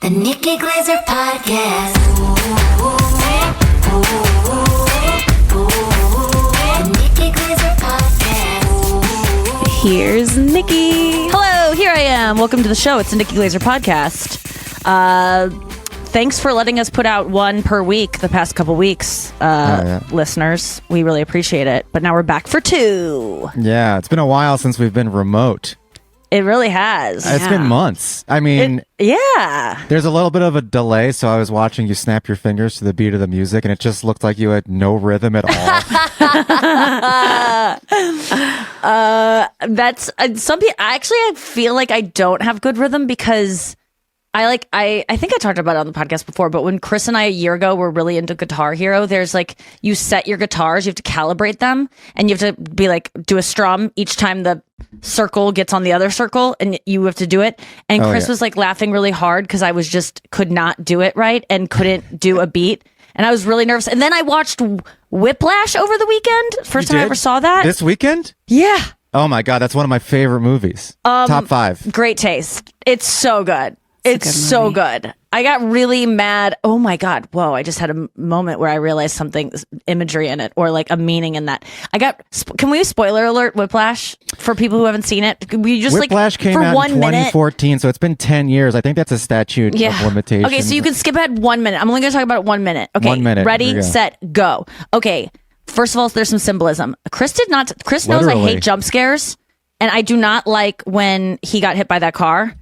The Nikki Glaser Podcast. The Nikki Glaser Podcast. Here's Nikki. Hello, here I am. Welcome to the show. It's the Nikki Glaser Podcast. Thanks for letting us put out one per week the past couple weeks, listeners. We really appreciate it. But now we're back for two. Yeah, it's been a while since we've been remote. It really has. It's been months. I mean, there's a little bit of a delay, so I was watching you snap your fingers to the beat of the music, and it just looked like you had no rhythm at all. That's some people. Actually, I feel like I don't have good rhythm because I think I talked about it on the podcast before, but when Chris and I a year ago were really into Guitar Hero, there's like, you set your guitars, you have to calibrate them, and you have to be like, do a strum each time the circle gets on the other circle, and you have to do it. And Chris was like laughing really hard because I was just could not do it right and couldn't do a beat. And I was really nervous. And then I watched Whiplash over the weekend. First time I ever saw that. This weekend? Yeah. Oh my God, that's one of my favorite movies. Top 5. Great taste. It's so good. It's so good. I got really mad. Oh my God. Whoa. I just had a moment where I realized something, imagery in it, or like a meaning in that. Can we spoiler alert Whiplash for people who haven't seen it? We just Whiplash came out in 2014, so it's been 10 years. I think that's a statute of limitations. Okay, so you can skip ahead 1 minute. I'm only going to talk about it 1 minute. Okay. 1 minute. Ready, set, go. Okay. First of all, there's some symbolism. Chris knows I hate jump scares, and I do not like when he got hit by that car.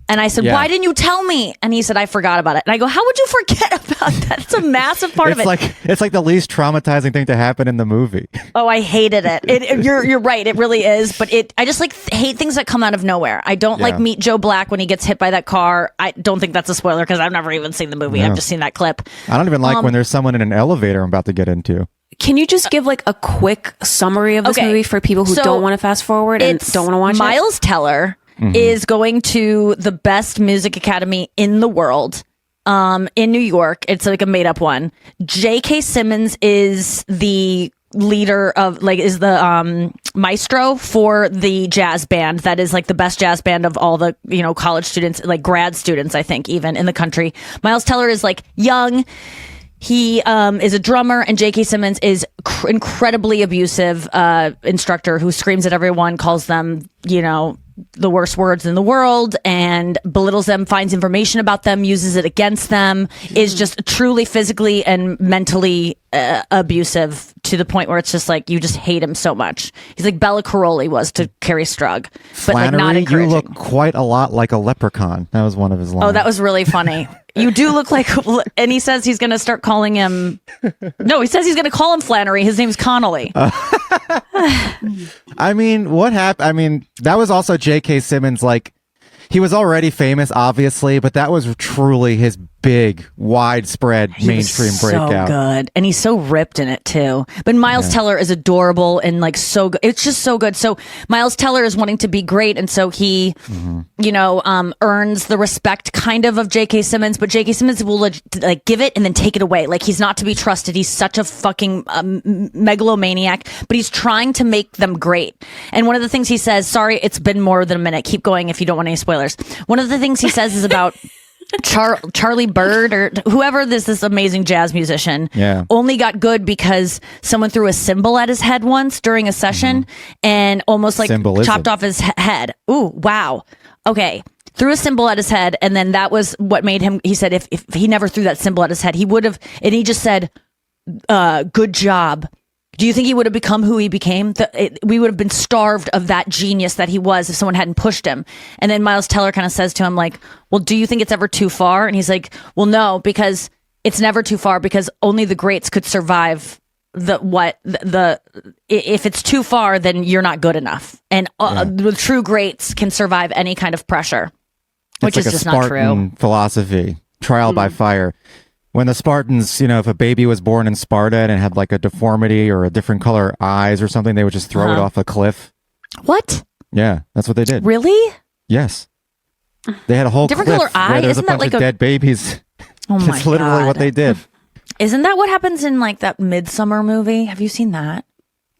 And I said, why didn't you tell me? And he said, I forgot about it. And I go, how would you forget about that? It's a massive part of it. It's like the least traumatizing thing to happen in the movie. Oh, I hated it. You're right. It really is. But I just hate things that come out of nowhere. I don't like Meet Joe Black when he gets hit by that car. I don't think that's a spoiler because I've never even seen the movie. No. I've just seen that clip. I don't even like when there's someone in an elevator I'm about to get into. Can you just give like a quick summary of this movie for people who don't want to fast forward and don't want to watch Miles Teller is going to the best music academy in the world in New York. It's like a made up one. J.K. Simmons is the leader of is the maestro for the jazz band that is like the best jazz band of all the college students, like grad students, I think, even in the country. Miles Teller is like young. He is a drummer, and J.K. Simmons is incredibly abusive instructor who screams at everyone, calls them the worst words in the world, and belittles them, finds information about them, uses it against them, is just truly physically and mentally abusive to the point where it's just like you just hate him so much. He's like Bella Caroli was to Carrie Strug, but Flannery, like not encouraging. You look quite a lot like a leprechaun. That was one of his lines. Oh, that was really funny. You do look like, and he says he's going to start calling him. No, he says he's going to call him Flannery. His name's Connolly. I mean, what happened? I mean, that was also J.K. Simmons. Like, he was already famous, obviously, but that was truly his big, widespread mainstream breakout. So good, and he's so ripped in it too. But Miles Teller is adorable and like so good. It's just so good. So Miles Teller is wanting to be great, and so he, earns the respect kind of J.K. Simmons. But J.K. Simmons will like give it and then take it away. Like he's not to be trusted. He's such a fucking megalomaniac. But he's trying to make them great. And one of the things he says, sorry, it's been more than a minute. Keep going if you don't want any spoilers. One of the things he says is about Charlie Bird or whoever this amazing jazz musician only got good because someone threw a cymbal at his head once during a session and almost like chopped off his head. Ooh, wow. Okay. Threw a cymbal at his head, and then that was what made him, he said if he never threw that cymbal at his head, he would have, and he just said, good job. Do you think he would have become who he became? We would have been starved of that genius that he was if someone hadn't pushed him. And then Miles Teller kind of says to him, like, well, do you think it's ever too far? And he's like, well, no, because it's never too far, because only the greats could survive if it's too far, then you're not good enough. And the true greats can survive any kind of pressure, which is just not true. Spartan philosophy, trial by fire. When the Spartans, if a baby was born in Sparta and it had like a deformity or a different color eyes or something, they would just throw it off a cliff. What? Yeah, that's what they did. Really? Yes. They had a whole different cliff color eye. where there's Isn't a bunch that like of dead babies. Oh my God. It's literally what they did. Isn't that what happens in like that Midsummer movie? Have you seen that?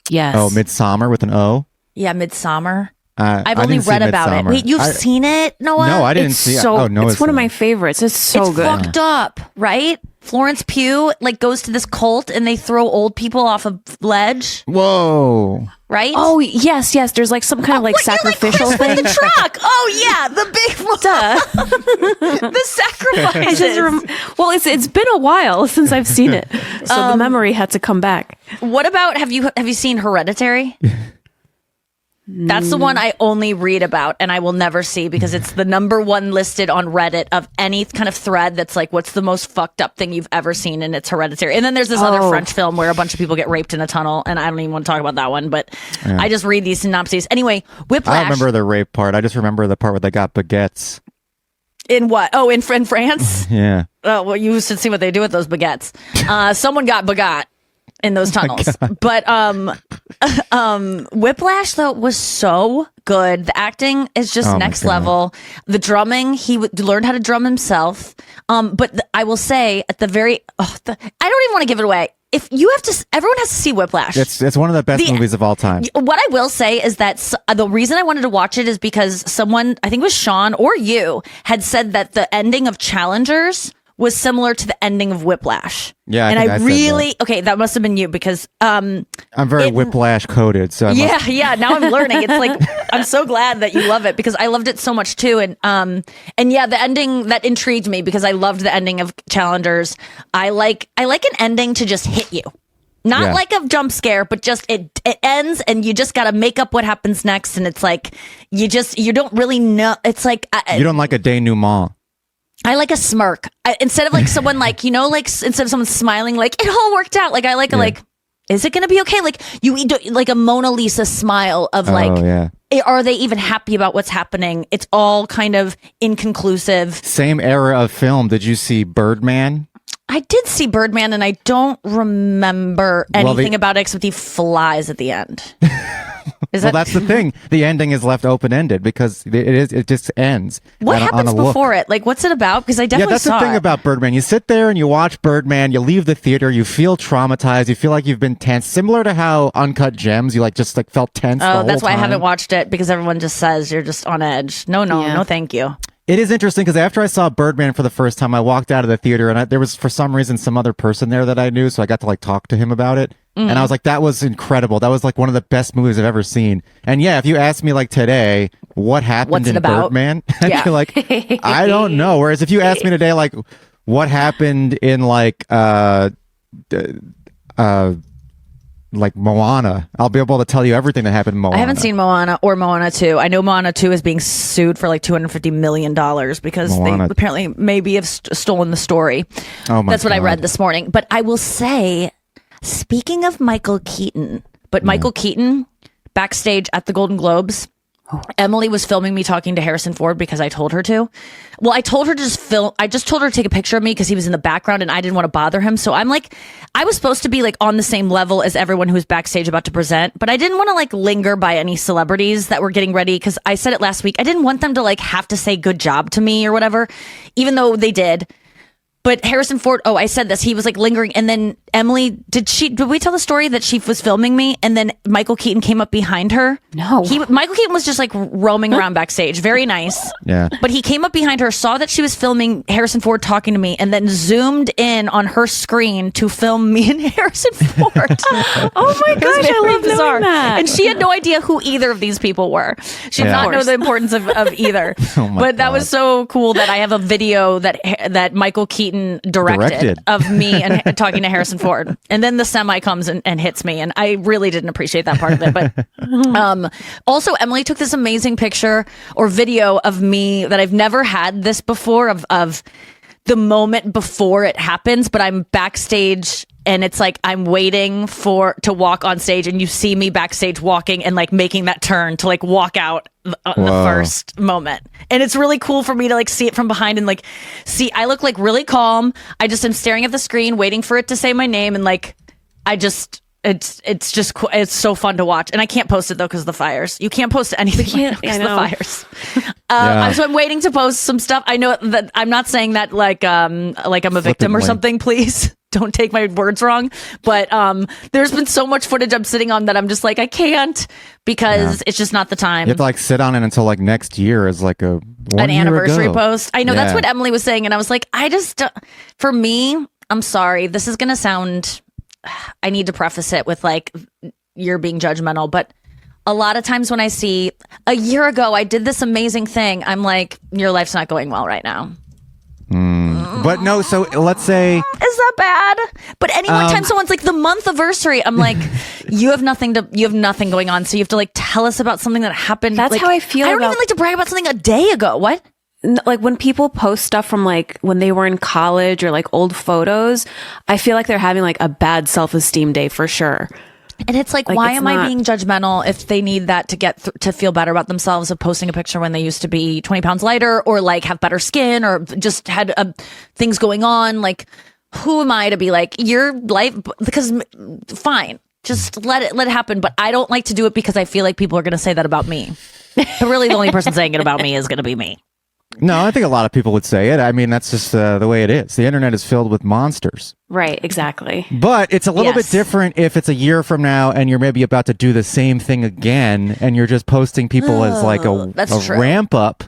Yes. Oh, Midsummer with an O? Yeah, Midsummer. I've I only didn't see read about it. Midsommar. Wait, you've seen it, Noah? No, I didn't It's see it. so. Oh, no, it's one of not. my favorites. It's so It's good. fucked up, right? Florence Pugh like goes to this cult and they throw old people off a ledge, Whoa. right? Oh yes. There's like some kind of like What, you're sacrificial like Chris thing. with the truck. Oh yeah, the big the sacrifices. Well, it's been a while since I've seen it, so the memory had to come back. What about have you seen Hereditary? That's the one I only read about and I will never see because it's the number one listed on Reddit of any kind of thread that's like, what's the most fucked up thing you've ever seen? And it's Hereditary. And then there's this other French film where a bunch of people get raped in a tunnel, and I don't even want to talk about that one, but I just read these synopses. Anyway, Whiplash. I don't remember the rape part. I just remember the part where they got baguettes. In what? Oh, in France? Yeah. Oh, well, you should see what they do with those baguettes. Someone got baguette in those tunnels. But Whiplash though was so good. The acting is just next level. The drumming, he learned how to drum himself. But I will say at the very, I don't even want to give it away. If you have to, everyone has to see Whiplash. It's one of the best movies of all time. What I will say is that the reason I wanted to watch it is because someone, I think it was Sean or you, had said that the ending of Challengers was similar to the ending of Whiplash. Yeah, and I said really that. okay. That must have been you because I'm very Whiplash coded, so yeah. Now I'm learning. It's like I'm so glad that you love it because I loved it so much too. And yeah, the ending that intrigued me because I loved the ending of Challengers. I like an ending to just hit you. Not like a jump scare, but just it ends and you just got to make up what happens next. And it's like you don't really know. It's like you don't like a denouement. I like a smirk instead of like someone like, like instead of someone smiling, like it all worked out. Like I like like, is it going to be okay? Like you like a Mona Lisa smile of like, are they even happy about what's happening? It's all kind of inconclusive. Same era of film. Did you see Birdman? I did see Birdman and I don't remember anything about it except he flies at the end. That's the thing. The ending is left open ended because it just ends. What happens before it? Like, what's it about? Because I definitely that's the thing about Birdman. You sit there and you watch Birdman. You leave the theater. You feel traumatized. You feel like you've been tense. Similar to how Uncut Gems, you just felt tense. Oh, that's why I haven't watched it because everyone just says you're just on edge. No, thank you. It is interesting because after I saw Birdman for the first time, I walked out of the theater and there was for some reason some other person there that I knew, so I got to talk to him about it. And I was like, that was incredible. That was one of the best movies I've ever seen. And yeah, if you ask me today, what happened in Birdman? I'd be like, I don't know. Whereas if you ask me today, what happened in Moana, I'll be able to tell you everything that happened in Moana. I haven't seen Moana or Moana 2. I know Moana 2 is being sued for $250 million because Moana. They apparently maybe have stolen the story. Oh my That's what God. I read this morning. But I will say, speaking of Michael Keaton, Michael Keaton, backstage at the Golden Globes, Emily was filming me talking to Harrison Ford because I told her to. Well, I told her to just film. I just told her to take a picture of me because he was in the background and I didn't want to bother him. So I'm I was supposed to be on the same level as everyone who was backstage about to present, but I didn't want to linger by any celebrities that were getting ready because I said it last week. I didn't want them to have to say good job to me or whatever, even though they did. But Harrison Ford, I said this, he was lingering. And then Emily, did we tell the story that she was filming me? And then Michael Keaton came up behind her? No. Michael Keaton was just roaming around backstage. Very nice. Yeah. But he came up behind her, saw that she was filming Harrison Ford talking to me, and then zoomed in on her screen to film me and Harrison Ford. Oh my gosh, I love knowing that. And she had no idea who either of these people were. She did not know the importance of either. But that was so cool that I have a video that Michael Keaton directed of me and talking to Harrison Ford, and then the semi comes and hits me, and I really didn't appreciate that part of it. But also Emily took this amazing picture or video of me that I've never had this before of the moment before it happens, but I'm backstage and it's I'm waiting to walk on stage, and you see me backstage walking and making that turn to walk out the first moment. And it's really cool for me to see it from behind and see I look really calm. I just am staring at the screen waiting for it to say my name, and it's just cool. It's so fun to watch. And I can't post it though because of the fires. You can't post anything because of the fires. So I'm waiting to post some stuff. I know that I'm not saying that I'm a victim or something. Please don't take my words wrong, but there's been so much footage I'm sitting on that I'm just like, I can't, because it's just not the time. You have to like sit on it until like next year as like an anniversary post. I know that's what Emily was saying, and I was like, I just, for me, I'm sorry, this is gonna sound, I need to preface it with like, you're being judgmental, but a lot of times when I see a year ago I did this amazing thing, I'm like, your life's not going well right now. But no, so let's say, Is that bad? But any one time someone's like the month anniversary, I'm like, you have nothing going on, so you have to like tell us about something that happened. That's like, how I feel I don't about- even like to brag about something a day ago. What? Like when people post stuff from like when they were in college or like old photos, I feel like they're having like a bad self-esteem day for sure. And it's like why am I being judgmental if they need that to get to feel better about themselves of posting a picture when they used to be 20 pounds lighter or like have better skin or just had things going on? Like, who am I to be like, your life? Because fine, just let it happen. But I don't like to do it because I feel like people are going to say that about me. But really, the only person saying it about me is going to be me. no, I think a lot of people would say it. I mean, that's just the way it is. The internet is filled with monsters. Right, exactly. But it's a little bit different if it's a year from now and you're maybe about to do the same thing again and you're just posting people as like a ramp up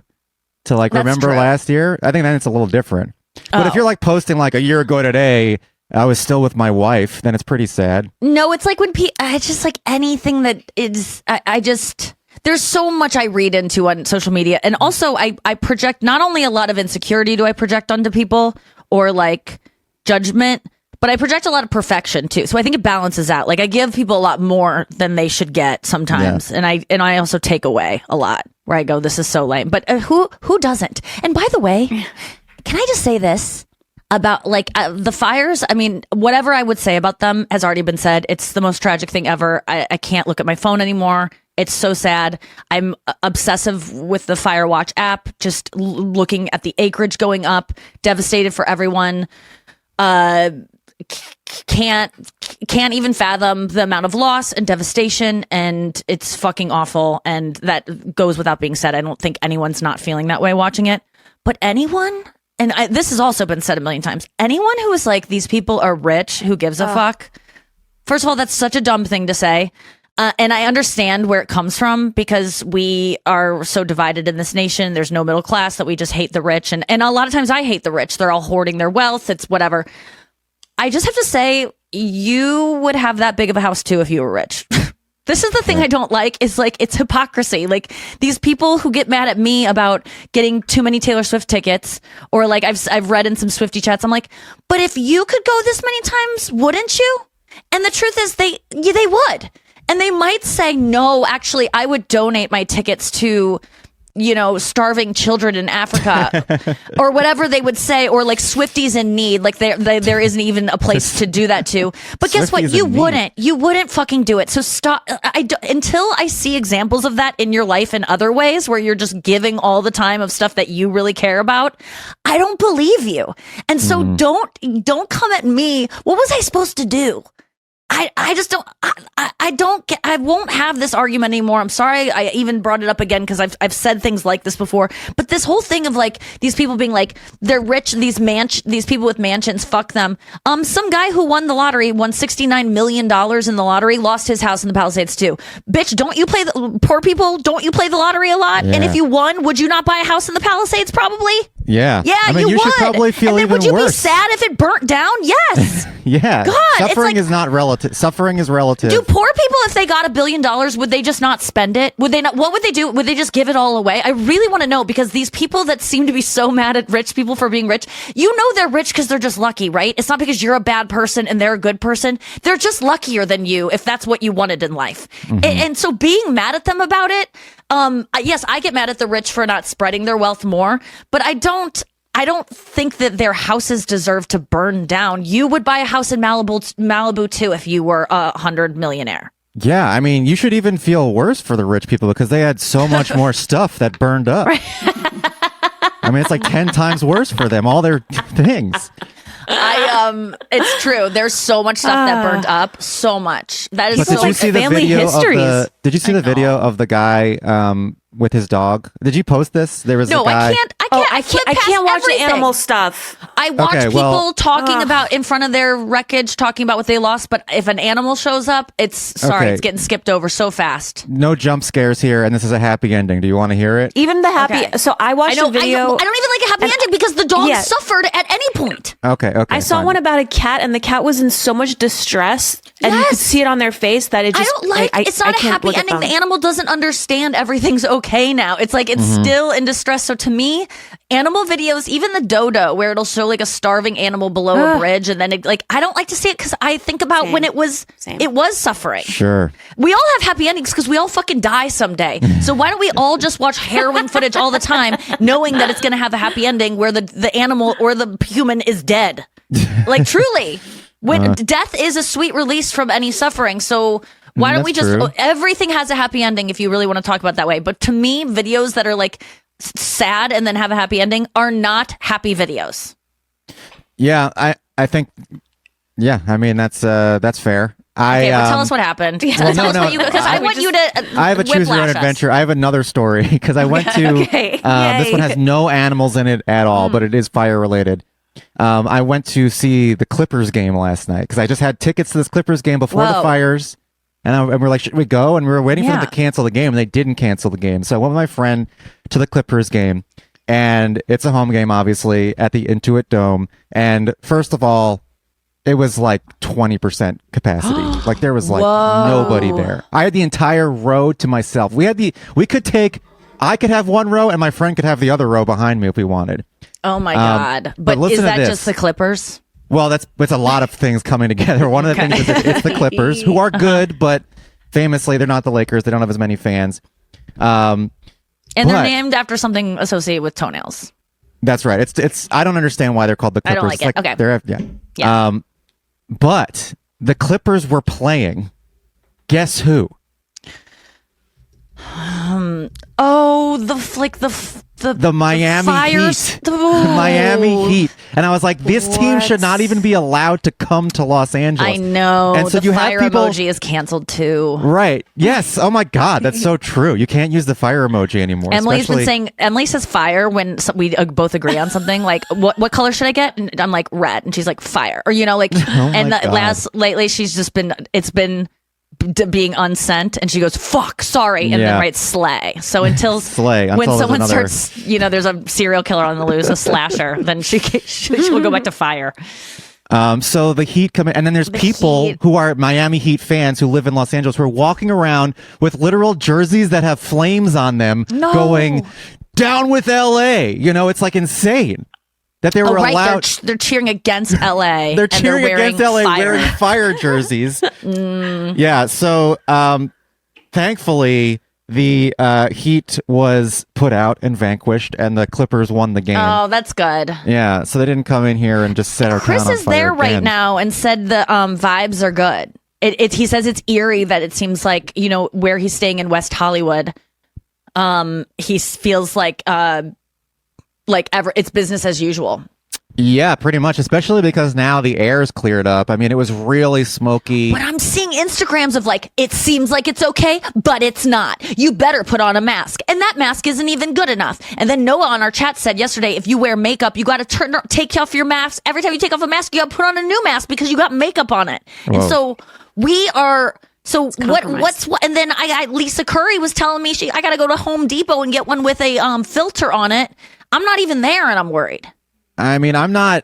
to like remember last year. I think then it's a little different. But if you're like posting like a year ago today, I was still with my wife, then it's pretty sad. No, it's like when I just like anything that is, I just, there's so much I read into on social media. And also I project not only a lot of insecurity do I project onto people or like judgment, but I project a lot of perfection too. So I think it balances out. Like I give people a lot more than they should get sometimes. Yeah. And I also take away a lot where I go, this is so lame. But who doesn't? And by the way, can I just say this? About like the fires, I mean, whatever I would say about them has already been said. It's the most tragic thing ever. I can't look at my phone anymore. It's so sad. I'm obsessive with the Firewatch app, just looking at the acreage going up, devastated for everyone. Can't even fathom the amount of loss and devastation, and it's fucking awful. And that goes without being said. I don't think anyone's not feeling that way watching it. But anyone... And this has also been said a million times. Anyone who is like, these people are rich, who gives a fuck? First of all, that's such a dumb thing to say. And I understand where it comes from because we are so divided in this nation. There's no middle class that we just hate the rich. And a lot of times I hate the rich. They're all hoarding their wealth. It's whatever. I just have to say, you would have that big of a house too if you were rich. This is the thing I don't like is like it's hypocrisy. Like these people who get mad at me about getting too many Taylor Swift tickets or like I've read in some Swiftie chats. I'm like, but if you could go this many times, wouldn't you? And the truth is they would. And they might say, no, actually, I would donate my tickets to, you know, starving children in Africa or whatever they would say, or like Swifties in need. Like there isn't even a place to do that to. But guess what? You wouldn't fucking do it. So stop. Until I see examples of that in your life in other ways where you're just giving all the time of stuff that you really care about, I don't believe you. And so don't come at me. What was I supposed to do? I just don't, I won't have this argument anymore. I'm sorry I even brought it up again because I've said things like this before. But this whole thing of like these people being like, they're rich, these people with mansions, fuck them. Some guy who won the lottery, won $69 million in the lottery, lost his house in the Palisades too. Bitch, don't you play poor people? Don't you play the lottery a lot? Yeah. And if you won, would you not buy a house in the Palisades probably? Yeah. Yeah, I mean, you should probably feel even worse. And then would you be sad if it burnt down? Yes. Yeah. God, suffering is not relative. Suffering is relative. Do poor people, if they got $1 billion, would they just not spend it? Would they not? What would they do? Would they just give it all away? I really want to know, because these people that seem to be so mad at rich people for being rich, you know they're rich because they're just lucky, right? It's not because you're a bad person and they're a good person. They're just luckier than you if that's what you wanted in life. Mm-hmm. And so being mad at them about it, yes, I get mad at the rich for not spreading their wealth more, but I don't think that their houses deserve to burn down. You would buy a house in Malibu too if you were a 100 millionaire. Yeah, I mean, you should even feel worse for the rich people because they had so much more stuff that burned up. Right. I mean, it's like 10 times worse for them, all their things. It's true. There's so much stuff that burned up. So much. That is did you see the family video histories. Did you see the video of the guy with his dog? Did you post this? There was no, a guy. I I can't watch the animal stuff. I watch Okay, people well- talking about in front of their wreckage, talking about what they lost. But if an animal shows up, it's Okay. it's getting skipped over so fast. No jump scares here, and this is a happy ending. Do you want to hear it? Even the happy. Okay. So I watched a video. I don't even like a happy ending because the dog Yeah. suffered at any point. Okay. I saw fine. one about a cat, and the cat was in so much distress, and you could Yes. see it on their face that it I just. don't like. It's not a can't happy look at ending. them. The animal doesn't understand everything's okay now. It's like it's Mm-hmm. still in distress. So to me, animal videos, even the dodo, where it'll show like a starving animal below a bridge, and then I don't like to see it because I think about when it was suffering. Sure. We all have happy endings because we all fucking die someday. So why don't we all just watch harrowing footage all the time, knowing that it's going to have a happy ending where the animal or the human is dead? Like truly, when death is a sweet release from any suffering. So why don't we That's just true. everything has a happy ending if you really want to talk about it that way? But to me, videos that are like sad and then have a happy ending are not happy videos. Yeah, I think. Yeah, I mean that's fair. Okay, well, tell us what happened. Well, tell us no, what you because I want you to. I have a choose your own whiplash us. adventure. I have another story because I went to. Okay. This one Yay. has no animals in it at all, but it is fire related. I went to see the Clippers game last night because I just had tickets to this Clippers game before the Whoa. fires, and we're like, should we go? And we were waiting for them Yeah. to cancel the game, and they didn't cancel the game. So I went with my friend to the Clippers game, and it's a home game, obviously, at the Intuit Dome. And first of all, it was like 20% capacity. Like there was like nobody there. I had the entire row to myself. I could have one row and my friend could have the other row behind me if we wanted. Oh my god! But listen is to that this. just the Clippers? Well, it's a lot of things coming together. One of the things is it's the Clippers, who are good, but famously they're not the Lakers. They don't have as many fans. And they're But- named after something associated with toenails. That's right. It's. I don't understand why they're called the I Clippers. don't like it. Okay. They're Yeah. But the Clippers were playing. Guess who? Oh, the Miami fires. Heat. The Miami Heat. And I was like, this team What? should not even be allowed to come to Los Angeles. I know. And so the you fire have people. emoji is canceled too. Right. Yes. Oh my God. That's so true. You can't use the fire emoji anymore. Emily says fire when we both agree on something. Like, what color should I get? And I'm like, red. And she's like, fire. Or, like, and my God. lately she's just it's been being unsent, and she goes, fuck, sorry, and Yeah. then writes slay. So until Slay, when until there's someone another- starts, there's a serial killer on the loose, a slasher, then she'll go back to fire. So the Heat come in, and then there's people Heat. who are Miami Heat fans who live in Los Angeles who are walking around with literal jerseys that have flames on them No. going, down with LA. It's like insane that they were Right, allowed. they're cheering against LA. They're and cheering wearing against LA fire. wearing fire jerseys. Yeah, so thankfully the Heat was put out and vanquished, and the Clippers won the game. Oh, that's good. Yeah, so they didn't come in here and just set our Chris town on is fire there right again. now and said the vibes are good. He says it's eerie that it seems like, where he's staying in West Hollywood, he feels like it's business as usual. Yeah, pretty much, especially because now the air's cleared up. I mean, it was really smoky. But I'm seeing Instagrams of it seems like it's okay, but it's not. You better put on a mask. And that mask isn't even good enough. And then Noah on our chat said yesterday, if you wear makeup, you got to take off your mask. Every time you take off a mask, you got to put on a new mask because you got makeup on it. And Whoa. so we are... So compromise. and then Lisa Curry was telling me I got to go to Home Depot and get one with a filter on it. I'm not even there and I'm worried. I mean, I'm not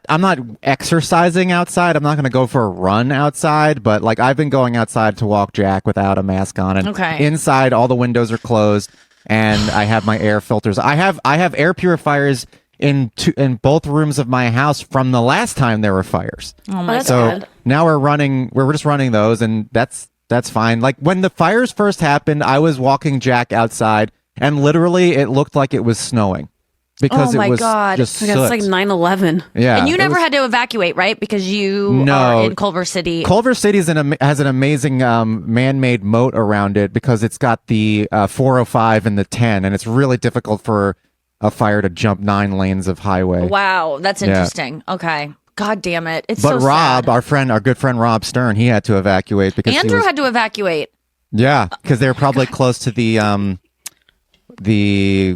exercising outside. I'm not going to go for a run outside, but I've been going outside to walk Jack without a mask on, and Okay. inside all the windows are closed, and I have my air filters. I have air purifiers in both rooms of my house from the last time there were fires. Oh my that's God. good. Now we're just running those, and that's fine. Like when the fires first happened, I was walking Jack outside, and literally it looked like it was snowing because Oh my it was God. just I guess it's soot. like 9/11. Yeah, And you it never was- had to evacuate, right? Because you No. are in Culver City. Culver City has an amazing man-made moat around it because it's got the 405 and the 10, and it's really difficult for a fire to jump 9 lanes of highway. Wow, that's Yeah. interesting. Okay. God damn it. It's But so Rob, sad. our good friend Rob Stern, he had to evacuate because Andrew had to evacuate. because they were probably close to the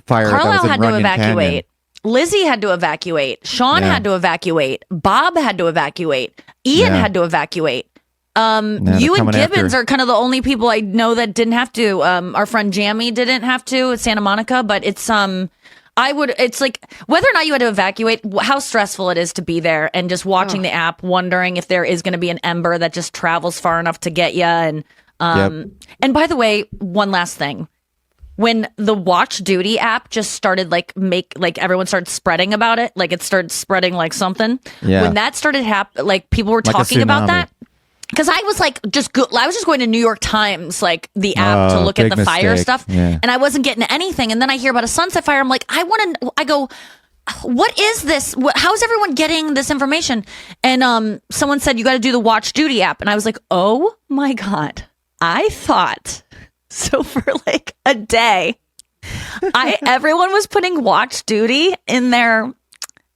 fire that was Carlisle in had to Runyon evacuate. Canyon. Lizzie had to evacuate. Sean Yeah. had to evacuate. Bob had to evacuate. Ian Yeah. had to evacuate. they're You and coming Gibbons after. are kind of the only people I know that didn't have to. Our friend Jamie didn't have to at Santa Monica, but it's it's like whether or not you had to evacuate, how stressful it is to be there and just watching the app, wondering if there is going to be an ember that just travels far enough to get you. And and by the way, one last thing. When the Watch Duty app just started everyone started spreading about it, like it started spreading like something. Yeah. When that started like people were Like a talking about tsunami. that. Because I was like, I was just going to New York Times, like the app to Oh, look at big the fire mistake. stuff. Yeah. And I wasn't getting anything. And then I hear about a Sunset Fire. I'm like, I go, what is this? How's everyone getting this information? And someone said, you got to do the Watch Duty app. And I was like, oh my God. I thought, so for like a day, everyone was putting Watch Duty in their,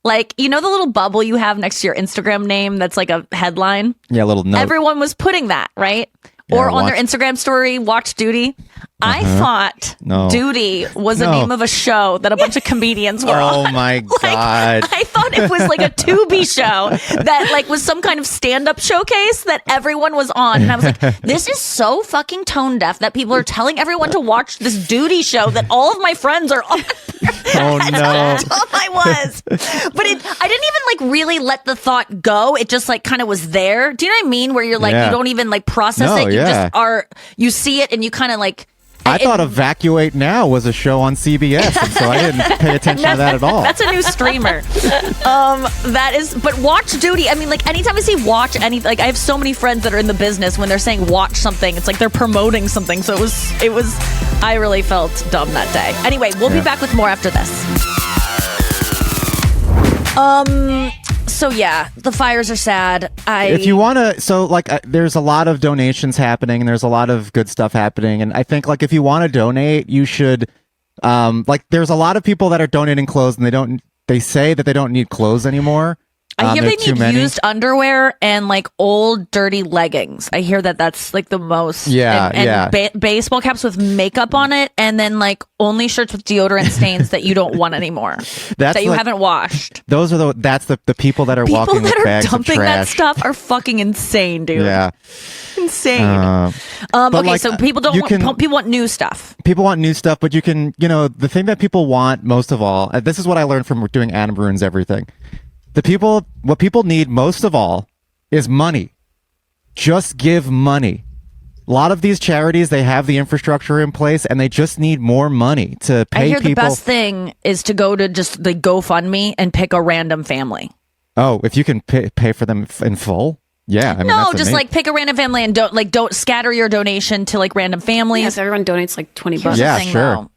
like, you know, the little bubble you have next to your Instagram name that's like a headline? Yeah, a little note. Everyone was putting that, right? Yeah, or on their watch- Instagram story, Watch Duty. I thought No. Duty was the No. name of a show that a bunch of comedians were on. Oh my God. I thought it was like a Tubi show that like was some kind of stand-up showcase that everyone was on. And I was like, this is so fucking tone deaf that people are telling everyone to watch this Duty show that all of my friends are on. Oh no. That's all I was. But I didn't even like really let the thought go. It just like kind of was there. Do you know what I mean? Where you're like, Yeah. you don't even like process No, it. You yeah. just you see it and you kind of like. I thought Evacuate Now was a show on CBS, and so I didn't pay attention to that at all. That's a new streamer. That is, but Watch Duty. I mean, like anytime I see Watch like I have so many friends that are in the business. When they're saying watch something, it's like they're promoting something. So it was. I really felt dumb that day. Anyway, we'll be back with more after this. So yeah, the fires are sad. If you want to, there's a lot of donations happening, and there's a lot of good stuff happening, and I think like if you want to donate, you should. There's a lot of people that are donating clothes, and they say that they don't need clothes anymore. I hear there they are too need many. used underwear and like old dirty leggings. I hear that's like the most. Yeah, and baseball caps with makeup on it, and then like only shirts with deodorant stains that you don't want anymore. That you like- haven't washed. Those are that's the people that are People walking that with are bags of dumping that trash. stuff are fucking insane, dude. Yeah. Insane. But, Okay, like, so people you can- people want new stuff. People want new stuff, but you can, the thing that people want most of all, this is what I learned from doing Adam Ruins Everything. What people need most of all is money. Just give money. A lot of these charities, they have the infrastructure in place, and they just need more money to pay I hear people. the best thing is to go to just the GoFundMe and pick a random family. Oh, if you can pay for them in full? Yeah. I mean, No, that's just amazing. like pick a random family and don't scatter your donation to like random families. Yes, everyone donates like $20. Here's Yeah, the thing, sure. though.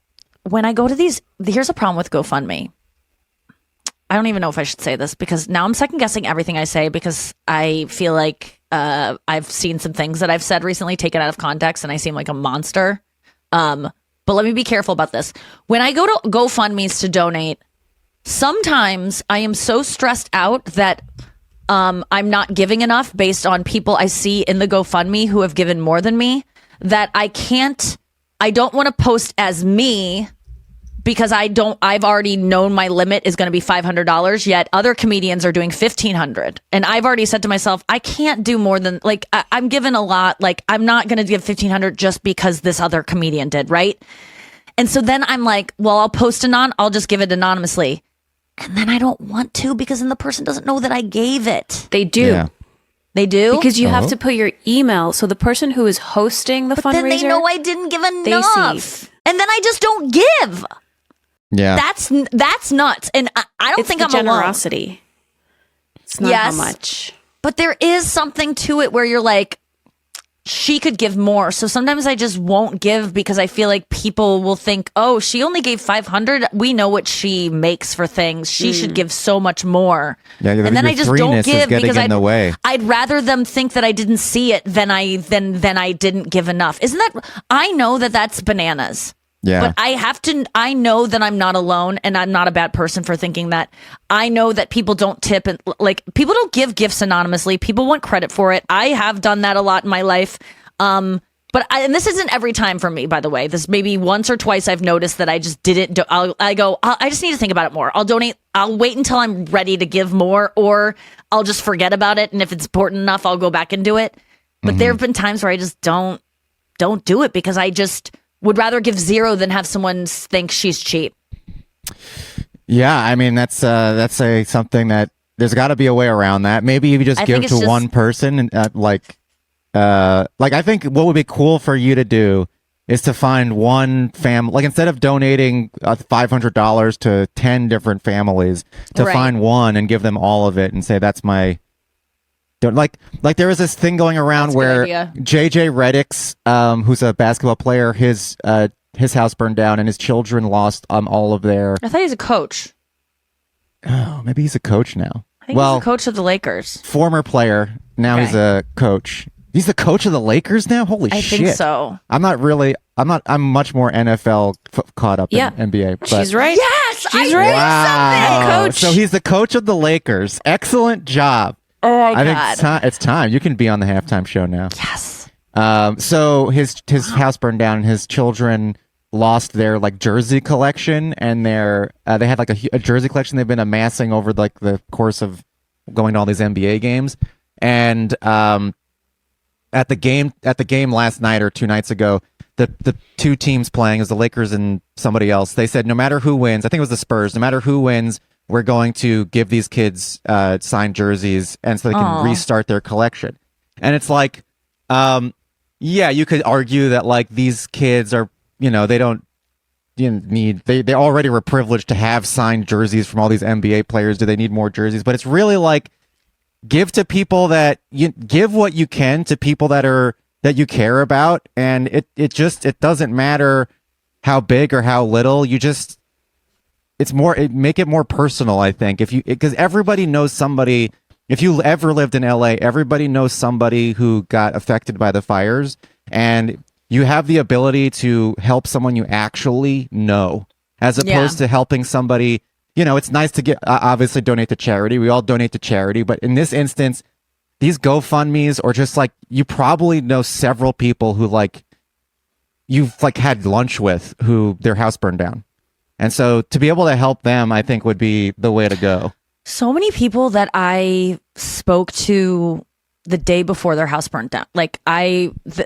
When I go to these, here's a problem with GoFundMe. I don't even know if I should say this because now I'm second guessing everything I say because I feel like I've seen some things that I've said recently taken out of context and I seem like a monster. But let me be careful about this. When I go to GoFundMe's to donate, sometimes I am so stressed out that I'm not giving enough based on people I see in the GoFundMe who have given more than me that I don't want to post as me because I've already known my limit is going to be $500, yet other comedians are doing $1,500. And I've already said to myself, I can't do more than, like, I'm given a lot. Like, I'm not going to give $1,500 just because this other comedian did, right? And so then I'm like, well, I'll just give it anonymously. And then I don't want to because then the person doesn't know that I gave it. They do. Yeah. They do? Because you have to put your email. So the person who is hosting the but fundraiser. then they know I didn't give see. enough. And then I just don't give. Yeah. That's nuts. And I don't it's think the I'm alone. generosity. It's not Yes. how much. But there is something to it where you're like, she could give more. So sometimes I just won't give because I feel like people will think, oh, she only gave $500. We know what she makes for things. She should give so much more. Yeah, and then your I just don't freeness is give getting because in the way. I'd rather them think that I didn't see it than I didn't give enough. Isn't that? I know that that's bananas. Yeah. But I know that I'm not alone and I'm not a bad person for thinking that. I know that people don't tip and like people don't give gifts anonymously. People want credit for it. I have done that a lot in my life. and this isn't every time for me, by the way. This maybe once or twice I've noticed that I just didn't do. I just need to think about it more. I'll donate. I'll wait until I'm ready to give more, or I'll just forget about it. And if it's important enough, I'll go back and do it. But there have been times where I just don't do it because I just would rather give zero than have someone think she's cheap. Yeah, I mean that's something that there's got to be a way around that. Maybe if you just give to one person and like I think what would be cool for you to do is to find one family, like instead of donating $500 to 10 different families, to find one and give them all of it and say that's my. Like there was this thing going around where JJ Redick's, who's a basketball player, his house burned down and his children lost all of their. I thought he was a coach. Oh, maybe he's a coach now. I think he's the coach of the Lakers. Former player. Now he's a coach. He's the coach of the Lakers now? Holy shit. I think so. I'm much more NFL caught up in NBA. But She's right. Yes! She's right. Wow. Coach. So he's the coach of the Lakers. Excellent job. Oh my I God. think it's time. You can be on the halftime show now. Yes. So his house burned down and his children lost their like jersey collection and they had like a jersey collection they've been amassing over like the course of going to all these NBA games. And at the game last night or 2 nights ago, the two teams playing is the Lakers and somebody else. They said no matter who wins, I think it was the Spurs, no matter who wins, we're going to give these kids signed jerseys and so they can restart their collection. And it's like, yeah, you could argue that like these kids are, they don't need, they already were privileged to have signed jerseys from all these NBA players. Do they need more jerseys? But it's really like, give to people that give what you can to people that you care about. And it doesn't matter how big or how little. Make it more personal, I think. Because everybody knows somebody, if you ever lived in LA, everybody knows somebody who got affected by the fires, and you have the ability to help someone you actually know, as opposed to helping somebody. It's nice to get obviously donate to charity. We all donate to charity, but in this instance, these GoFundMe's or just like you probably know several people who like you've like had lunch with who their house burned down. And so to be able to help them, I think would be the way to go. So many people that I spoke to the day before their house burnt down. Like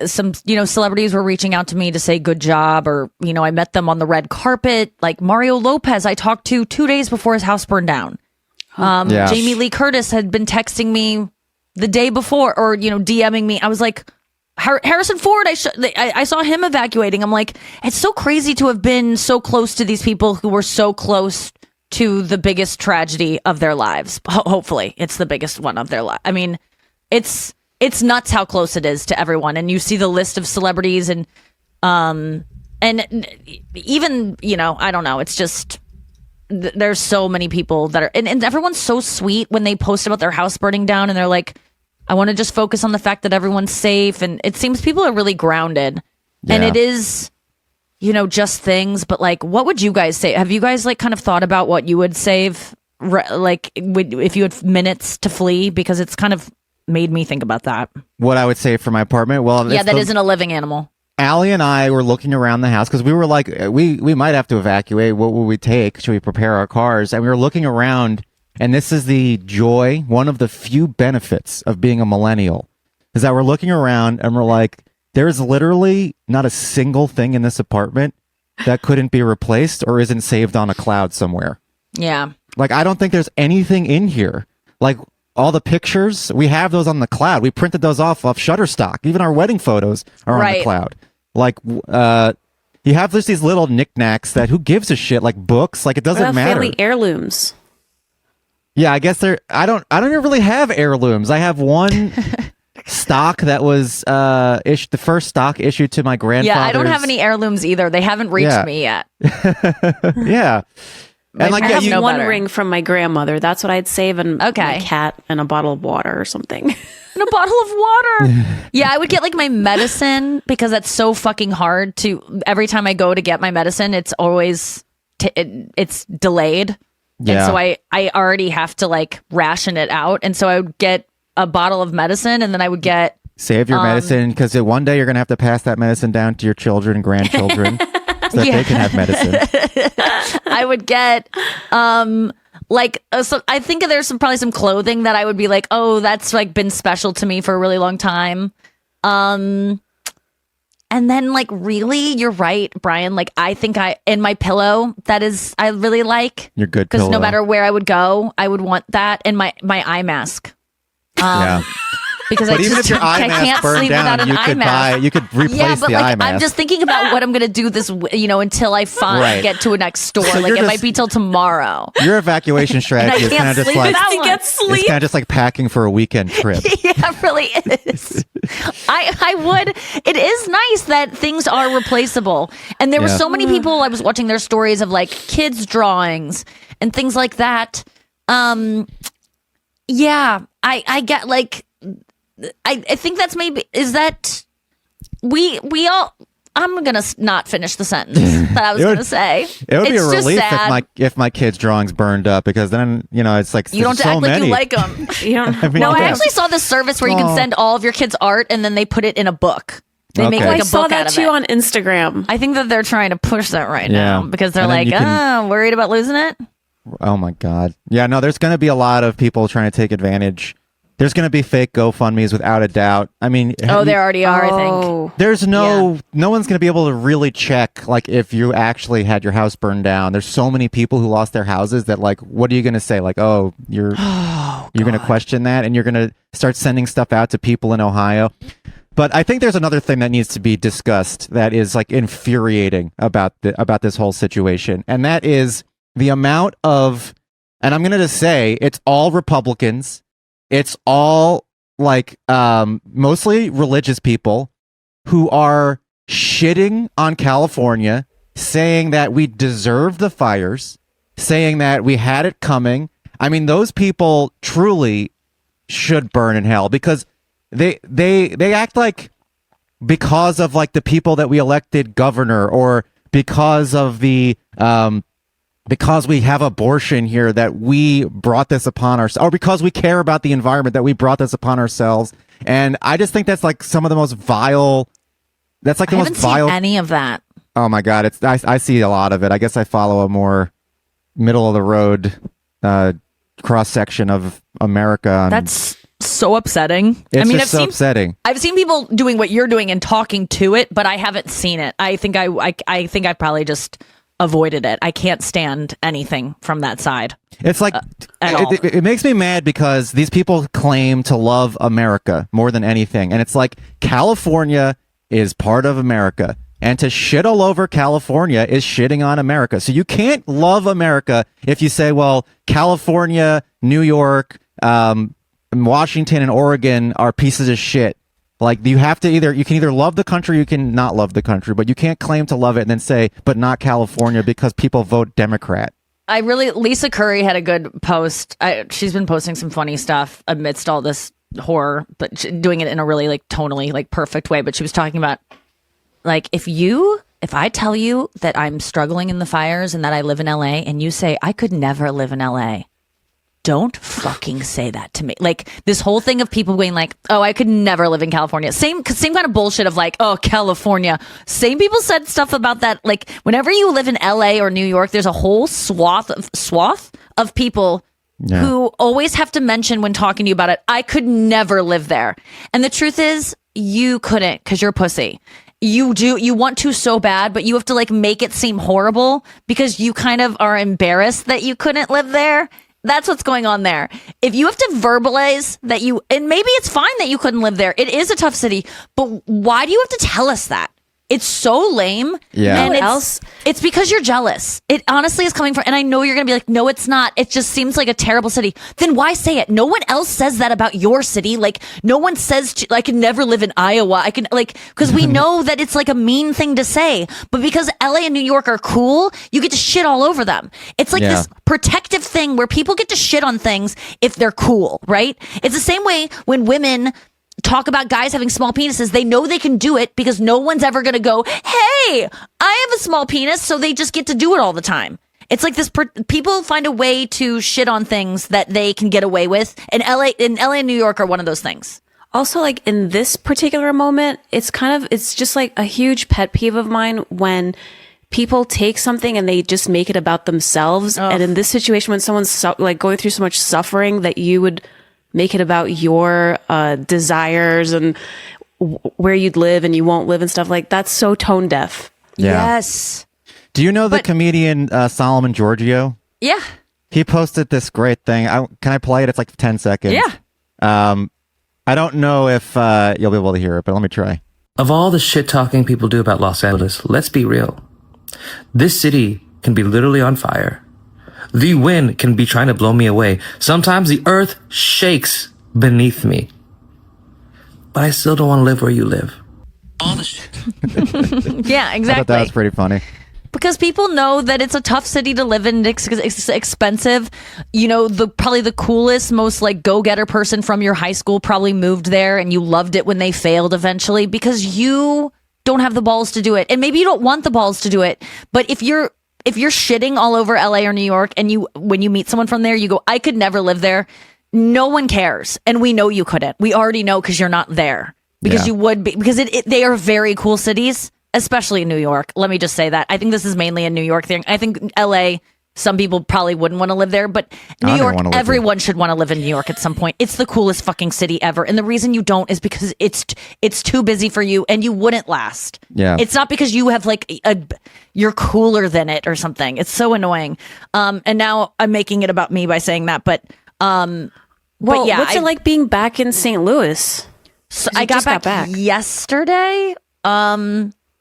some celebrities were reaching out to me to say good job, or, I met them on the red carpet. Like Mario Lopez, I talked to 2 days before his house burned down. Jamie Lee Curtis had been texting me the day before, or, DMing me. I was like, Harrison Ford, I saw him evacuating. I'm like, it's so crazy to have been so close to these people who were so close to the biggest tragedy of their lives. Hopefully it's the biggest one of their life. I mean, it's nuts how close it is to everyone. And you see the list of celebrities and even, I don't know. It's just, there's so many people that are, and everyone's so sweet when they post about their house burning down and they're like, I want to just focus on the fact that everyone's safe. And it seems people are really grounded. Yeah. And it is, just things. But like, what would you guys say? Have you guys like kind of thought about what you would save, like if you had minutes to flee? Because it's kind of made me think about that. What I would save for my apartment? Well, that isn't a living animal. Allie and I were looking around the house because we were like, we might have to evacuate. What will we take? Should we prepare our cars? And we were looking around. And this is the joy, one of the few benefits of being a millennial, is that we're looking around and we're like, there's literally not a single thing in this apartment that couldn't be replaced or isn't saved on a cloud somewhere. Yeah. Like, I don't think there's anything in here. Like, all the pictures, we have those on the cloud. We printed those off Shutterstock. Even our wedding photos are on the cloud. Like, you have just these little knickknacks that who gives a shit, like books, like it doesn't matter. Family heirlooms. Yeah, I guess I don't really have heirlooms. I have one stock that was the first stock issued to my grandfather. Yeah, I don't have any heirlooms either. They haven't reached me yet. Yeah. And like, I have one ring from my grandmother. That's what I'd save, and my cat and a bottle of water or something. And a bottle of water. Yeah, I would get like my medicine because that's so fucking hard to. Every time I go to get my medicine, it's always it's delayed. Yeah. And so I already have to like ration it out. And so I would get a bottle of medicine, and then I would get Save your medicine, because one day you're going to have to pass that medicine down to your children and grandchildren so that they can have medicine. I would get so I think there's probably some clothing that I would be like, oh, that's like been special to me for a really long time. And then like, really, you're right, Brian. Like, I think in my pillow, I really like. Your good pillow. Because no matter where I would go, I would want that, and my eye mask. Yeah. Because but even if your eye mask burned down, you could replace the eye mask. I'm just thinking about what I'm going to do until I get to a next store. So like, it might be till tomorrow. Your evacuation strategy is kind of just like, it's kind of just like packing for a weekend trip. Yeah, it really is. I would. It is nice that things are replaceable. And there were so many people, I was watching their stories of like kids' drawings and things like that. Yeah, I get like, I think that's is that we all, I'm going to not finish the sentence that I was going to say. It would be a relief if my kids' drawings burned up, because then, it's like, you don't so act many. like you like them. You don't, I actually saw this service where you can send all of your kids' art and then they put it in a book. They make like a book out of it. I saw that too on Instagram. I think that they're trying to push that right now because they're like, worried about losing it. Oh my God. Yeah, no, there's going to be a lot of people trying to take advantage. There's going to be fake GoFundMes without a doubt. I mean, there already are, I think. There's no one's going to be able to really check, like, if you actually had your house burned down. There's so many people who lost their houses that, like, what are you going to say? Like, you're going to question that, and you're going to start sending stuff out to people in Ohio. But I think there's another thing that needs to be discussed that is like infuriating about this whole situation, and that is the amount of, and I'm going to just say, it's all Republicans. It's all like mostly religious people who are shitting on California, saying that we deserve the fires, saying that we had it coming. I mean, those people truly should burn in hell, because they act like, because of like the people that we elected governor, or because of the because we have abortion here, that we brought this upon ourselves, or because we care about the environment, that we brought this upon ourselves. And I just think that's like some of the most vile. That's like the most vile. I haven't seen any of that. Oh my God, I see a lot of it. I guess I follow a more middle of the road cross section of America. That's so upsetting. It's upsetting. I've seen people doing what you're doing and talking to it, but I haven't seen it. I think I probably just avoided it. I can't stand anything from that side. It's like it makes me mad, because these people claim to love America more than anything, and it's like, California is part of America, and to shit all over California is shitting on America. So you can't love America if you say, well, California, New York, Washington, and Oregon are pieces of shit. Like, you have to you can either love the country, or you can not love the country, but you can't claim to love it and then say, but not California, because people vote Democrat. Lisa Curry had a good post. She's been posting some funny stuff amidst all this horror, but doing it in a really like tonally like perfect way. But she was talking about, like, if I tell you that I'm struggling in the fires and that I live in LA, and you say I could never live in LA, don't fucking say that to me. Like, this whole thing of people going like, oh, I could never live in California. Same kind of bullshit of like, oh, California. Same people said stuff about that. Like, whenever you live in LA or New York, there's a whole swath of people who always have to mention when talking to you about it, I could never live there. And the truth is, you couldn't, because you're a pussy. You want to so bad, but you have to like make it seem horrible because you kind of are embarrassed that you couldn't live there. That's what's going on there. If you have to verbalize that and maybe it's fine that you couldn't live there. It is a tough city, but why do you have to tell us that? It's so lame. Yeah. And it's because you're jealous. It honestly is coming from, and I know you're going to be like, no, it's not. It just seems like a terrible city. Then why say it? No one else says that about your city. Like, no one says, I can never live in Iowa. I can, like, because we know that it's like a mean thing to say. But because LA and New York are cool, you get to shit all over them. It's like this protective thing where people get to shit on things if they're cool, right? It's the same way when women talk about guys having small penises. They know they can do it because no one's ever going to go, hey, I have a small penis, so they just get to do it all the time. It's like this, people find a way to shit on things that they can get away with, and LA and New York are one of those things. Also, like in this particular moment, it's just like a huge pet peeve of mine when people take something and they just make it about themselves. And in this situation, when someone's like going through so much suffering, that you would make it about your desires and where you'd live and you won't live and stuff, like that's so tone deaf. Yeah. Yes. Do you know the comedian Solomon Giorgio? Yeah. He posted this great thing. Can I play it? It's like 10 seconds. Yeah. I don't know if you'll be able to hear it, but let me try. Of all the shit talking people do about Los Angeles, let's be real. This city can be literally on fire. The wind can be trying to blow me away. Sometimes the earth shakes beneath me. But I still don't want to live where you live. All the shit. Yeah, exactly. I thought that was pretty funny. Because people know that it's a tough city to live in. It's expensive. You know, probably the coolest, most like go-getter person from your high school probably moved there, and you loved it when they failed eventually because you don't have the balls to do it. And maybe you don't want the balls to do it. But if you're shitting all over LA or New York, and when you meet someone from there, you go, I could never live there. No one cares. And we know you couldn't. We already know because you're not there. Because you would be. Because they are very cool cities, especially in New York. Let me just say that. I think this is mainly a New York thing. I think LA, some people probably wouldn't want to live there, but New York, everyone should want to live in New York at some point. It's the coolest fucking city ever. And the reason you don't is because it's too busy for you and you wouldn't last. Yeah. It's not because you have like you're cooler than it or something. It's so annoying. And now I'm making it about me by saying that, but yeah, what's it like being back in St. Louis? So I got back yesterday.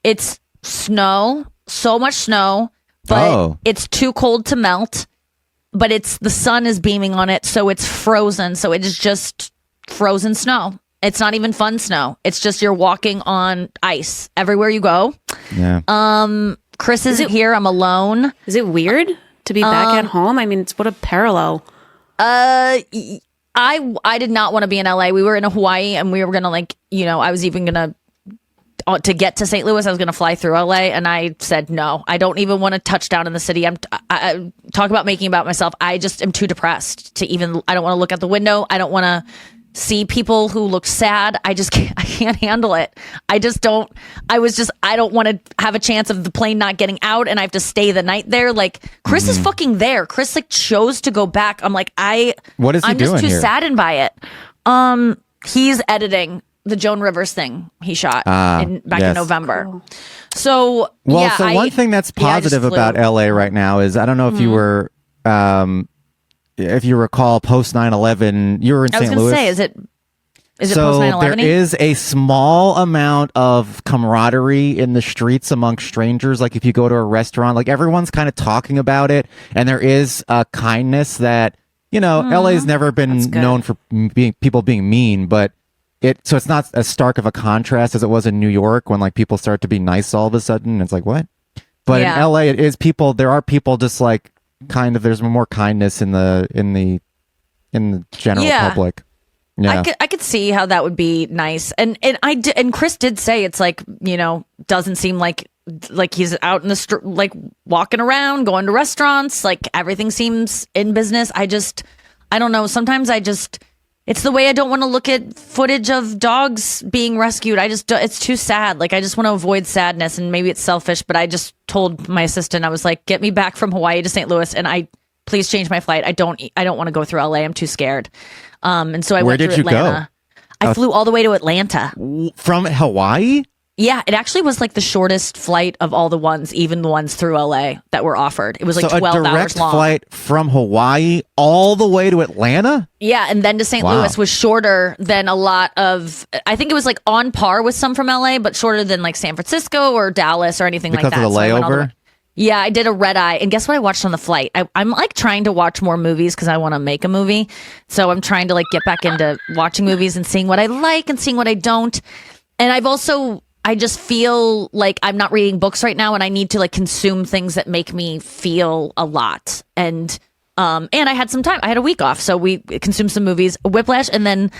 It's snow, so much snow, but it's too cold to melt. But the sun is beaming on it, so it's frozen. So it is just frozen snow. It's not even fun snow. It's just you're walking on ice everywhere you go. Yeah. Chris isn't here. I'm alone. Is it weird to be back at home? I mean, it's what a parallel. I did not want to be in LA. We were in Hawaii, and we were gonna I was even gonna to get to St. Louis. I was gonna fly through LA, and I said no. I don't even want to touch down in the city. I talk about making about myself. I just am too depressed to even. I don't want to look out the window. I don't want to see people who look sad. I can't handle it. I don't want to have a chance of the plane not getting out and I have to stay the night there. Like Chris is fucking there. Chris chose to go back. I'm like, what is he I'm doing just too here? saddened by it. He's editing the Joan Rivers thing he shot back in November. Cool. So one thing that's positive about LA right now is, I don't know if you were if you recall, post 9/11, you were in St. Louis. I was going to say, is it so post 9/11? There is a small amount of camaraderie in the streets among strangers. Like if you go to a restaurant, like everyone's kind of talking about it, and there is a kindness that LA's never been known for people being mean, but so it's not as stark of a contrast as it was in New York when like people start to be nice all of a sudden. It's like, what? But in LA, it is people. There are people just like. Kind of, there's more kindness in the general public. Yeah, I could see how that would be nice, and Chris did say it's like doesn't seem like he's out in the street like walking around, going to restaurants, like everything seems in business. I don't know. Sometimes it's the way I don't want to look at footage of dogs being rescued. It's too sad. Like I just want to avoid sadness, and maybe it's selfish, but I just told my assistant, I was like, get me back from Hawaii to St. Louis, and please change my flight. I don't want to go through LA. I'm too scared. And so I went to Atlanta. I flew all the way to Atlanta. From Hawaii? Yeah, it actually was like the shortest flight of all the ones, even the ones through LA that were offered. It was like 12 hours long. So a direct flight from Hawaii all the way to Atlanta? Yeah, and then to St. Louis was shorter than a lot of, I think it was like on par with some from LA, but shorter than like San Francisco or Dallas or anything like that. Because of the layover? Yeah, I did a red eye. And guess what I watched on the flight? I'm like trying to watch more movies because I want to make a movie. So I'm trying to like get back into watching movies and seeing what I like and seeing what I don't. And I just feel like I'm not reading books right now, and I need to like consume things that make me feel a lot. And I had some time. I had a week off, so we consumed some movies, Whiplash, and then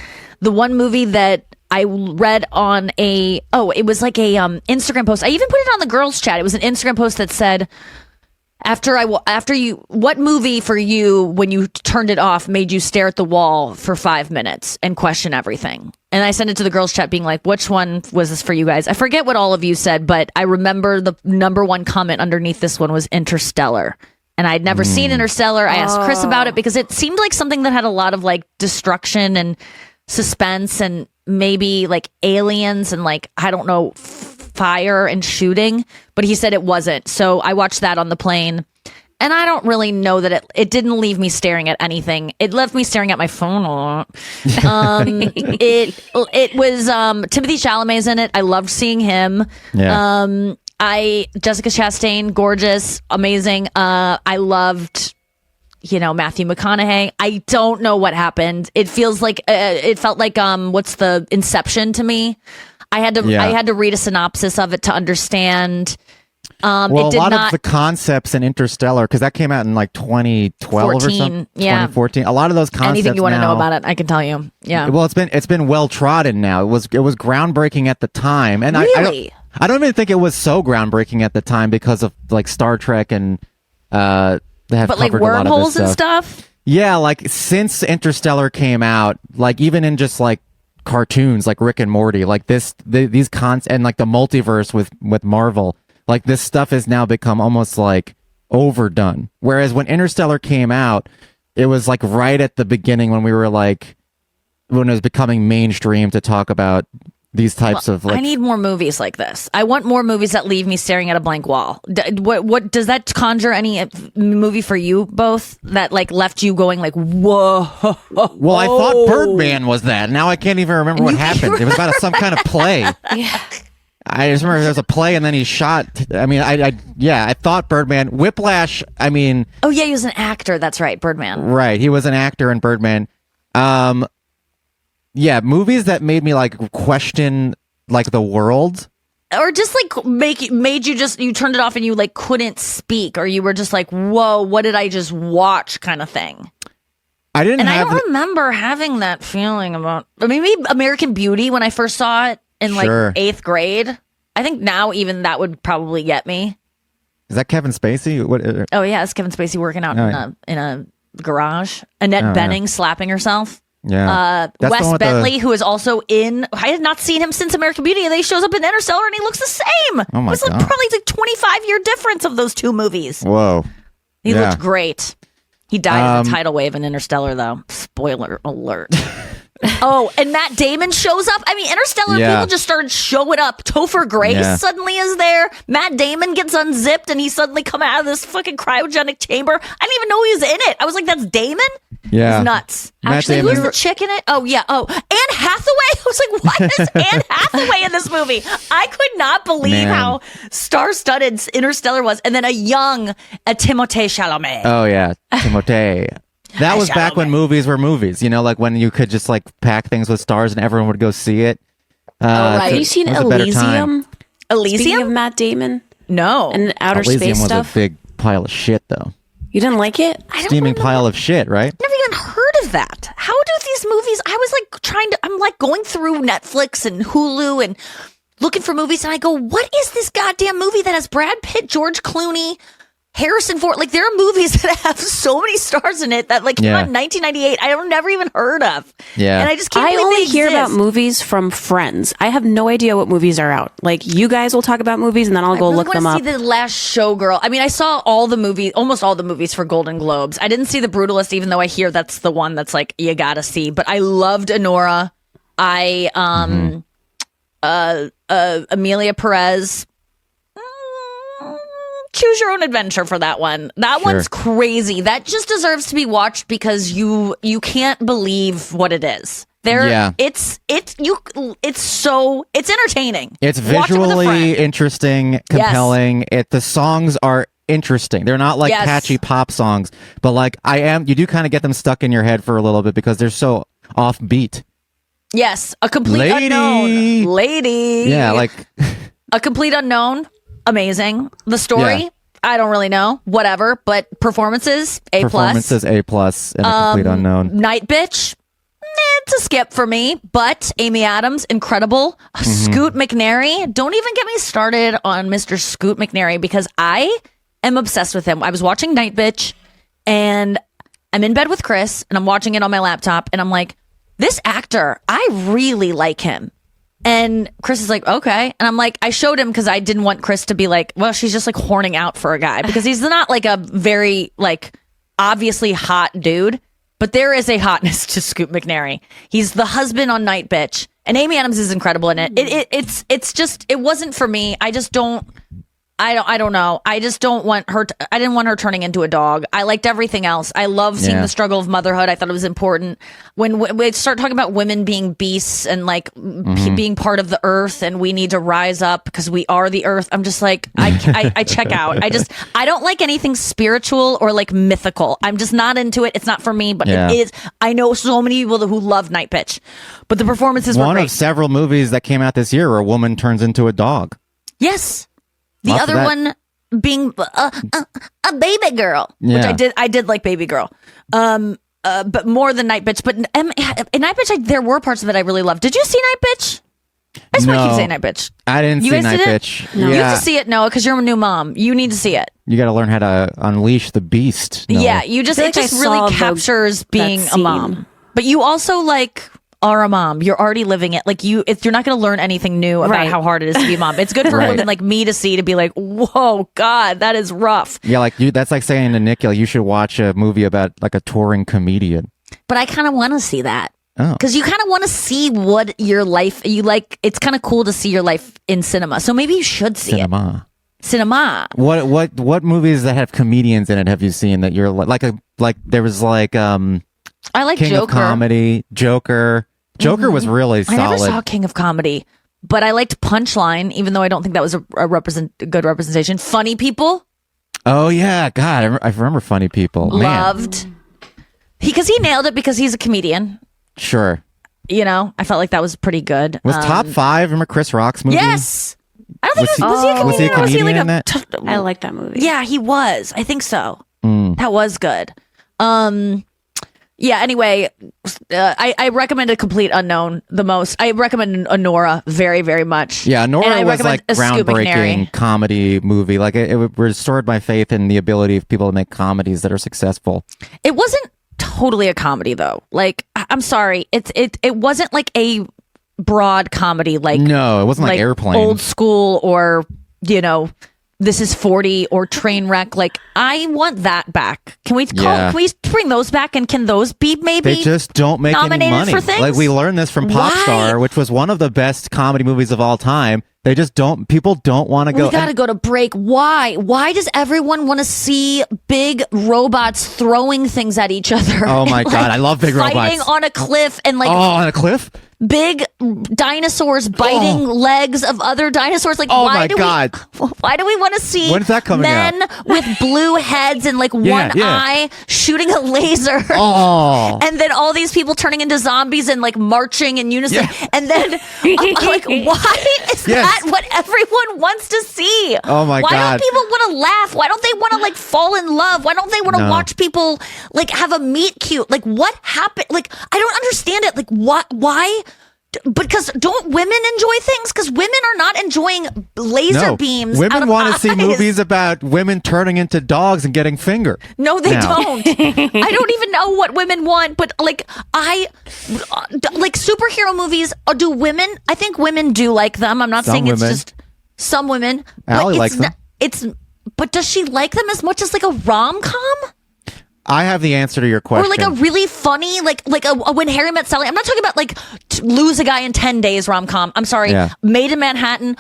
the one movie that I read on it was like a Instagram post. I even put it on the girls' chat. It was an Instagram post that said, what movie for you, when you turned it off, made you stare at the wall for 5 minutes and question everything? And I sent it to the girls chat being like, which one was this for you guys? I forget what all of you said, but I remember the number one comment underneath this one was Interstellar. And I'd never seen Interstellar. I asked Chris about it because it seemed like something that had a lot of like destruction and suspense and maybe like aliens and like, I don't know, fire and shooting, but he said it wasn't. So I watched that on the plane, and I don't really know that it didn't leave me staring at anything. It left me staring at my phone a lot. It was Timothy Chalamet's in it. I loved seeing him. Yeah. Jessica Chastain, gorgeous, amazing. I loved Matthew McConaughey. I don't know what happened. It feels like it felt like what's the Inception to me. I had to read a synopsis of it to understand. Well, a lot of the concepts in Interstellar, because that came out in like 2012 or something. 2014. A lot of those concepts. Anything you want to know about it, I can tell you. Yeah. Well, it's been well trodden now. It was groundbreaking at the time, and really? I don't even think it was so groundbreaking at the time because of like Star Trek and they have but like covered a lot of this wormholes and stuff. stuff. Yeah, like since Interstellar came out, like even in just like cartoons like Rick and Morty, like these cons and like the multiverse with Marvel, like this stuff has now become almost like overdone. Whereas when Interstellar came out, it was like right at the beginning when it was becoming mainstream to talk about these types of like. I need more movies like this. I want more movies that leave me staring at a blank wall. What does that conjure any movie for you both that like left you going like, whoa? Well, I thought Birdman was that. Now I can't even remember what happened. It was about some kind of play. Yeah. I just remember there was a play and then he shot. I mean, I thought Birdman. Whiplash, I mean. Oh, yeah, he was an actor. That's right, Birdman. Right. He was an actor in Birdman. Yeah, movies that made me like question like the world. Or just like made you turned it off and you like couldn't speak, or you were just like, whoa, what did I just watch kind of thing. I don't remember having that feeling about, maybe American Beauty when I first saw it in like 8th grade. I think now even that would probably get me. Is that Kevin Spacey? What? Oh yeah, it's Kevin Spacey working out in a garage. Annette Bening slapping herself. Yeah. Wes Bentley, who is also in. I had not seen him since American Beauty, and then he shows up in Interstellar, and he looks the same. Oh my God! It was probably like 25-year difference of those two movies. Whoa. He looked great. He died in the tidal wave in Interstellar, though. Spoiler alert. Oh, and Matt Damon shows up. I mean, Interstellar people just started showing up. Topher Grace suddenly is there. Matt Damon gets unzipped, and he suddenly come out of this fucking cryogenic chamber. I didn't even know he was in it. I was like, that's Damon? Yeah. He's nuts. Matt Actually, Damon. who's the chick in it? Oh, yeah. Oh, Anne Hathaway? I was like, what is Anne Hathaway in this movie? I could not believe how star-studded Interstellar was. And then a young Timothée Chalamet. Oh, yeah. Timothée. That was back when movies were movies, like when you could just like pack things with stars and everyone would go see it. Right. Have you seen Elysium? Elysium? Speaking of Matt Damon? No. And outer Elysium space was stuff? a big pile of shit, though. You didn't like it? Steaming pile of shit, right? Never even heard of that. How do these movies? I was like I'm like going through Netflix and Hulu and looking for movies, and I go, what is this goddamn movie that has Brad Pitt, George Clooney, Harrison Ford? Like, there are movies that have so many stars in it that like came out in 1998 I've never even heard of. Yeah. And I just can't I believe only they hear exist. about movies from friends. I have no idea what movies are out. Like, you guys will talk about movies and then I'll go look them I up. really want to see The Last Showgirl. I mean, I saw almost all the movies for Golden Globes. I didn't see The Brutalist, even though I hear that's the one that's like you gotta see. But I loved Honora. Amelia Perez. Choose your own adventure for that one. That one's crazy. That just deserves to be watched because you can't believe what it is. It's entertaining. It's Watch it with a friend. visually interesting, compelling. The songs are interesting. They're not like catchy pop songs, but like you do kind of get them stuck in your head for a little bit because they're so offbeat. Yes, a complete unknown lady. Yeah, like a complete unknown. Amazing. The story, I don't really know. Whatever, but performances A+. Performances A+ and a complete unknown. Night Bitch. It's a skip for me, but Amy Adams, incredible. Scoot McNairy. Don't even get me started on Mr. Scoot McNairy because I am obsessed with him. I was watching Night Bitch, and I'm in bed with Chris, and I'm watching it on my laptop, and I'm like, this actor, I really like him. And Chris is like, okay. And I'm like, I showed him because I didn't want Chris to be like, well, she's just like horning out for a guy, because he's not like a very like obviously hot dude, but there is a hotness to Scoop McNairy. He's the husband on Night Bitch, and Amy Adams is incredible in it. It's just, it wasn't for me. I don't know. I just don't want her. I didn't want her turning into a dog. I liked everything else. I love seeing the struggle of motherhood. I thought it was important. When we start talking about women being beasts and like being part of the earth, and we need to rise up because we are the earth, I'm just like, I check out. I don't like anything spiritual or like mythical. I'm just not into it. It's not for me, but it is. I know so many people who love Night Bitch, but the performances were one great. of several movies that came out this year where a woman turns into a dog. Yes. The Lots of other that. one being a baby girl, which I did like Baby Girl, but more than Night Bitch. But in Night Bitch, there were parts of it I really loved. Did you see Night Bitch? I just want to keep saying Night Bitch. I didn't You see guys Night did it? Bitch. No. Yeah. You have to see it, Noah, because you're a new mom. You need to see it. You got to learn how to unleash the beast. Noah. Yeah, you just I feel it like just I really saw captures being that a mom. scene. But you also like are a mom. You're already living it. Like you're not going to learn anything new about Right. how hard it is to be a mom. It's good for Right. women like me to see, to be like, whoa, God, that is rough. Yeah, like you. That's like saying to Nikki, you should watch a movie about like a touring comedian. But I kind of want to see that. Oh. Because you kind of want to see what your life, you like, it's kind of cool to see your life in cinema. So maybe you should see Cinema. it. Cinema. What movies that have comedians in it have you seen that you're like there was like I like King Joker. of Comedy, Joker. Joker was really I never solid. saw King of Comedy, but I liked Punchline, even though I don't think that was a good representation. Funny People, Oh yeah, God, I remember Funny People. Man, loved. Because he nailed it because he's a comedian. sure. You know, I felt like that was pretty good. Was Top 5? Remember Chris Rock's movie? Yes. I don't think Was he was he a comedian? he a or was he like comedian in a that? I like that movie. Yeah, he was. I think so. Mm. That was good. Yeah, anyway, I recommended Complete Unknown the most. I recommended Honora very, very much. Yeah, And Nora I was recommend like A Scoop McNairy. groundbreaking comedy movie. Like it restored my faith in the ability of people to make comedies that are successful. It wasn't totally a comedy though. Like I'm sorry, it wasn't like a broad comedy like No, it wasn't like Airplane. old school, or you know, This Is 40 or Trainwreck. Like I want that back. Can we Yeah. can we bring those back, and can those be maybe They just don't make any nominated money. for things? Like we learned this from Why? Popstar, which was one of the best comedy movies of all time. They just don't. People don't want to go. We gotta go to break. Why? Why does everyone want to see big robots throwing things at each other? Oh my And, God, I love big fighting robots. on a cliff, and like Oh, on a cliff? big dinosaurs biting legs of other dinosaurs. Like, Oh why my do God. why do we want to see When's that coming men with blue heads and like Yeah, one yeah. eye shooting a laser? Oh. And then all these people turning into zombies and like marching in unison. Yeah. And then, like, why is Yes. that what everyone wants to see? Oh my Why God. don't people want to laugh? Why don't they want to like fall in love? Why don't they want to No. watch people like have a meet cute? Like, what happened? Like, I don't understand it. Like, what? Why? Because don't women enjoy things? Because women are not enjoying laser No. beams. out Women of want to see eyes. movies about women turning into dogs and getting fingered. No, they now. don't. I don't even know what women want, but like like superhero movies. Do women? I think women do like them. I'm not Some saying it's women. just some women. Allie but likes them. But does she like them as much as like a rom com? I have the answer to your question. Or like a really funny, like a When Harry Met Sally. I'm not talking about like Lose a Guy in 10 Days rom com. I'm sorry. Yeah. Made in Manhattan.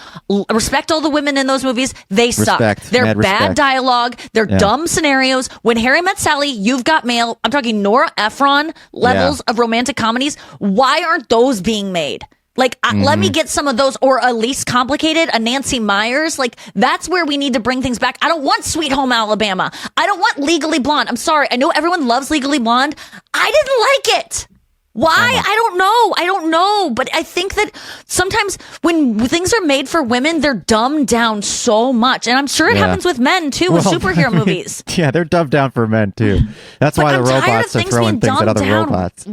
Respect all the women in those movies. They suck. Respect. They're Mad bad respect. dialogue. They're Yeah. dumb scenarios. When Harry Met Sally, You've Got Mail. I'm talking Nora Ephron levels of romantic comedies. Why aren't those being made? Like, let me get some of those, or a Least Complicated, a Nancy Myers. Like, that's where we need to bring things back. I don't want Sweet Home Alabama. I don't want Legally Blonde. I'm sorry. I know everyone loves Legally Blonde. I didn't like it. Why? I don't know. But I think that sometimes when things are made for women, they're dumbed down so much. And I'm sure it Yeah. happens with men, too, with Well, superhero movies. Yeah, they're dumbed down for men too. That's But why the I'm tired of robots are things throwing being things at dumbed other down. robots.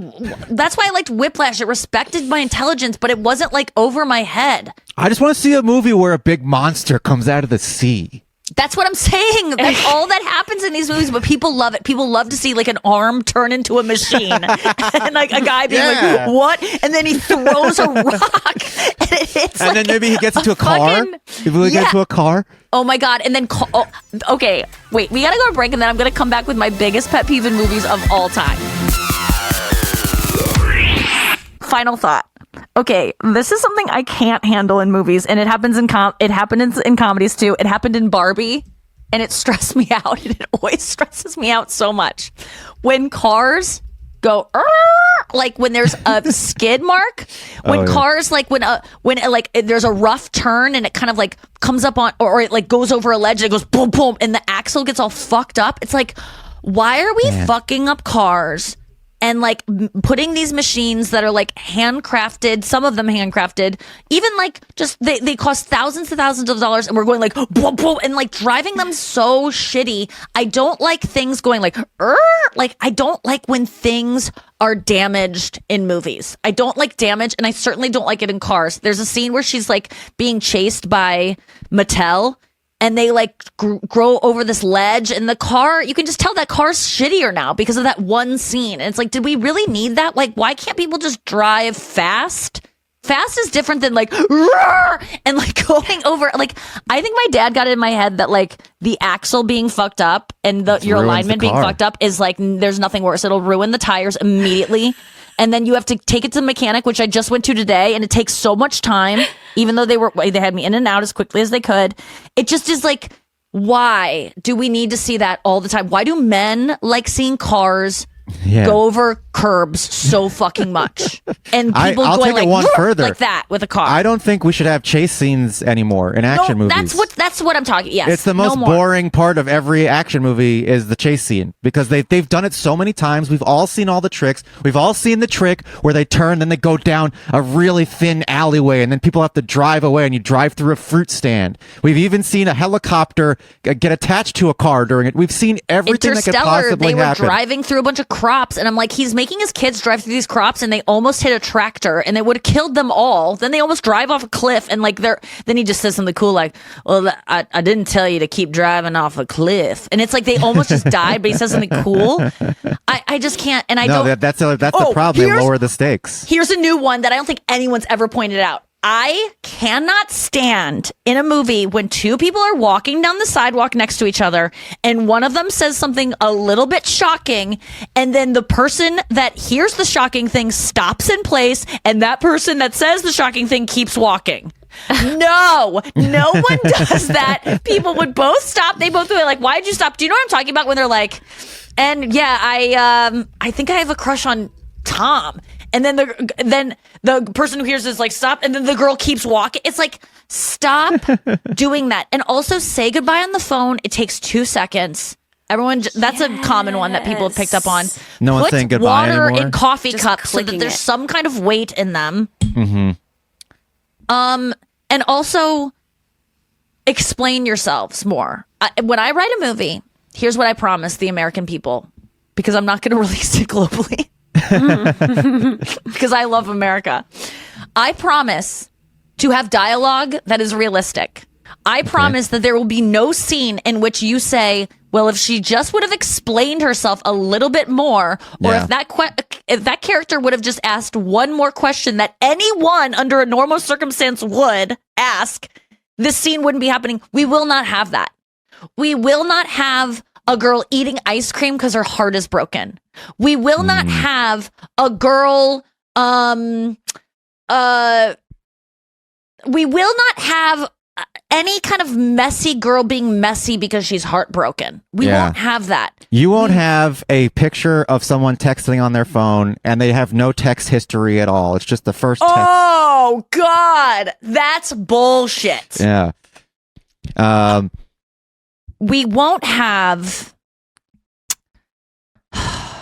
That's why I liked Whiplash. It respected my intelligence, but it wasn't like over my head. I just want to see a movie where a big monster comes out of the sea. That's what I'm saying. That's all that happens in these movies, but people love it. People love to see like an arm turn into a machine and like a guy being like, what? And then he throws a rock and it hits And then maybe he gets into a car. Maybe we get into a car. Oh my God. And then, okay, wait, we gotta go to break and then I'm gonna come back with my biggest pet peeve in movies of all time. Final thought. Okay, this is something I can't handle in movies, and it happens in comedies too. It happened in Barbie, and it stressed me out. And it always stresses me out so much when cars go like when there's a skid mark. When cars like when like there's a rough turn and it kind of like comes up on or it like goes over a ledge and it goes boom boom and the axle gets all fucked up. It's like, why are we fucking up cars? And like putting these machines that are like handcrafted, some of them handcrafted, even like just they cost thousands and thousands of dollars, and we're going like boom, boom, and like driving them so shitty. I don't like things going like I don't like when things are damaged in movies. I don't like damage, and I certainly don't like it in cars. There's a scene where she's like being chased by Mattel. And they like grow over this ledge, and the car, you can just tell that car's shittier now because of that one scene. And it's like, did we really need that? Like, why can't people just drive fast? Fast is different than like, and like going over. Like, I think my dad got it in my head that like the axle being fucked up and your alignment being fucked up is like, there's nothing worse. It'll ruin the tires immediately. And then you have to take it to the mechanic, which I just went to today, and it takes so much time, even though they had me in and out as quickly as they could. It just is like, why do we need to see that all the time? Why do men like seeing cars go over curbs so fucking much? And people I'll going take it like, one further. like that with a car. I don't think we should have chase scenes anymore in action movies. That's what I'm talking. Yes, it's the most boring part of every action movie is the chase scene because they've done it so many times. We've all seen all the tricks. We've all seen the trick where they turn, then they go down a really thin alleyway, and then people have to drive away, and you drive through a fruit stand. We've even seen a helicopter get attached to a car during it. We've seen everything that could possibly they were happen. driving through a bunch of crops, and I'm like, he's making his kids drive through these crops, and they almost hit a tractor, and they would have killed them all. Then they almost drive off a cliff, and like then he just says something cool like, well, I didn't tell you to keep driving off a cliff, and it's like they almost just died, but he says something cool. I just can't, and I don't. That's the problem. They lower the stakes. Here's a new one that I don't think anyone's ever pointed out. I cannot stand in a movie when two people are walking down the sidewalk next to each other and one of them says something a little bit shocking, and then the person that hears the shocking thing stops in place, and that person that says the shocking thing keeps walking. No one does that. People would both stop. They both would be like, why'd you stop? Do you know what I'm talking about? When they're like, and yeah, I think I have a crush on Tom. And then the person who hears is like, stop. And then the girl keeps walking. It's like, stop doing that. And also say goodbye on the phone. It takes 2 seconds. Everyone, that's a common one that people have picked up on. No one's saying goodbye anymore. Put water in coffee Just cups so that there's some kind of weight in them. Mm-hmm. And also explain yourselves more. When I write a movie, here's what I promise the American people, because I'm not going to release it globally. Because I love America. I promise to have dialogue that is realistic. I promise that there will be no scene in which you say, well, if she just would have explained herself a little bit more, or if that character would have just asked one more question that anyone under a normal circumstance would ask, this scene wouldn't be happening. We will not have that. We will not have a girl eating ice cream because her heart is broken. We will not have a girl, we will not have any kind of messy girl being messy because she's heartbroken. We won't have that. You won't have a picture of someone texting on their phone and they have no text history at all. It's just the first text. Oh, God. That's bullshit. Yeah. We won't have...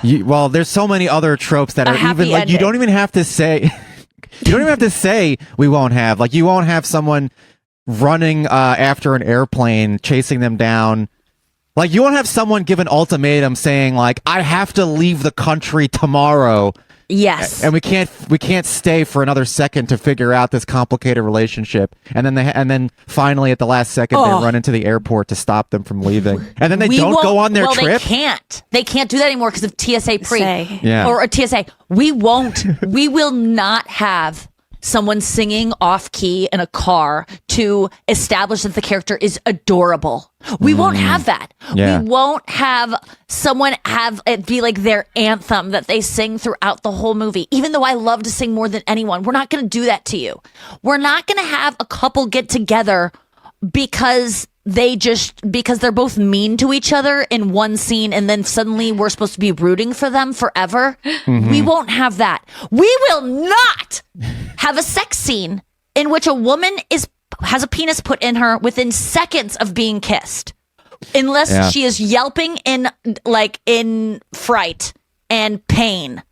well, there's so many other tropes that are even like ending. you don't even have to say we won't have, like, you won't have someone running after an airplane, chasing them down. Like, you won't have someone give an ultimatum saying like, I have to leave the country tomorrow. Yes. And we can't stay for another second to figure out this complicated relationship. And then finally at the last second they run into the airport to stop them from leaving. And then they don't go on their trip. They can't do that anymore because of TSA pre Yeah. or a TSA. We will not have someone singing off key in a car to establish that the character is adorable. We won't have that. Yeah. We won't have someone have it be like their anthem that they sing throughout the whole movie. Even though I love to sing more than anyone, we're not going to do that to you. We're not going to have a couple get together because they're both mean to each other in one scene and then suddenly we're supposed to be rooting for them forever. We won't have that. We will not have a sex scene in which a woman has a penis put in her within seconds of being kissed. Unless she is yelping in fright and pain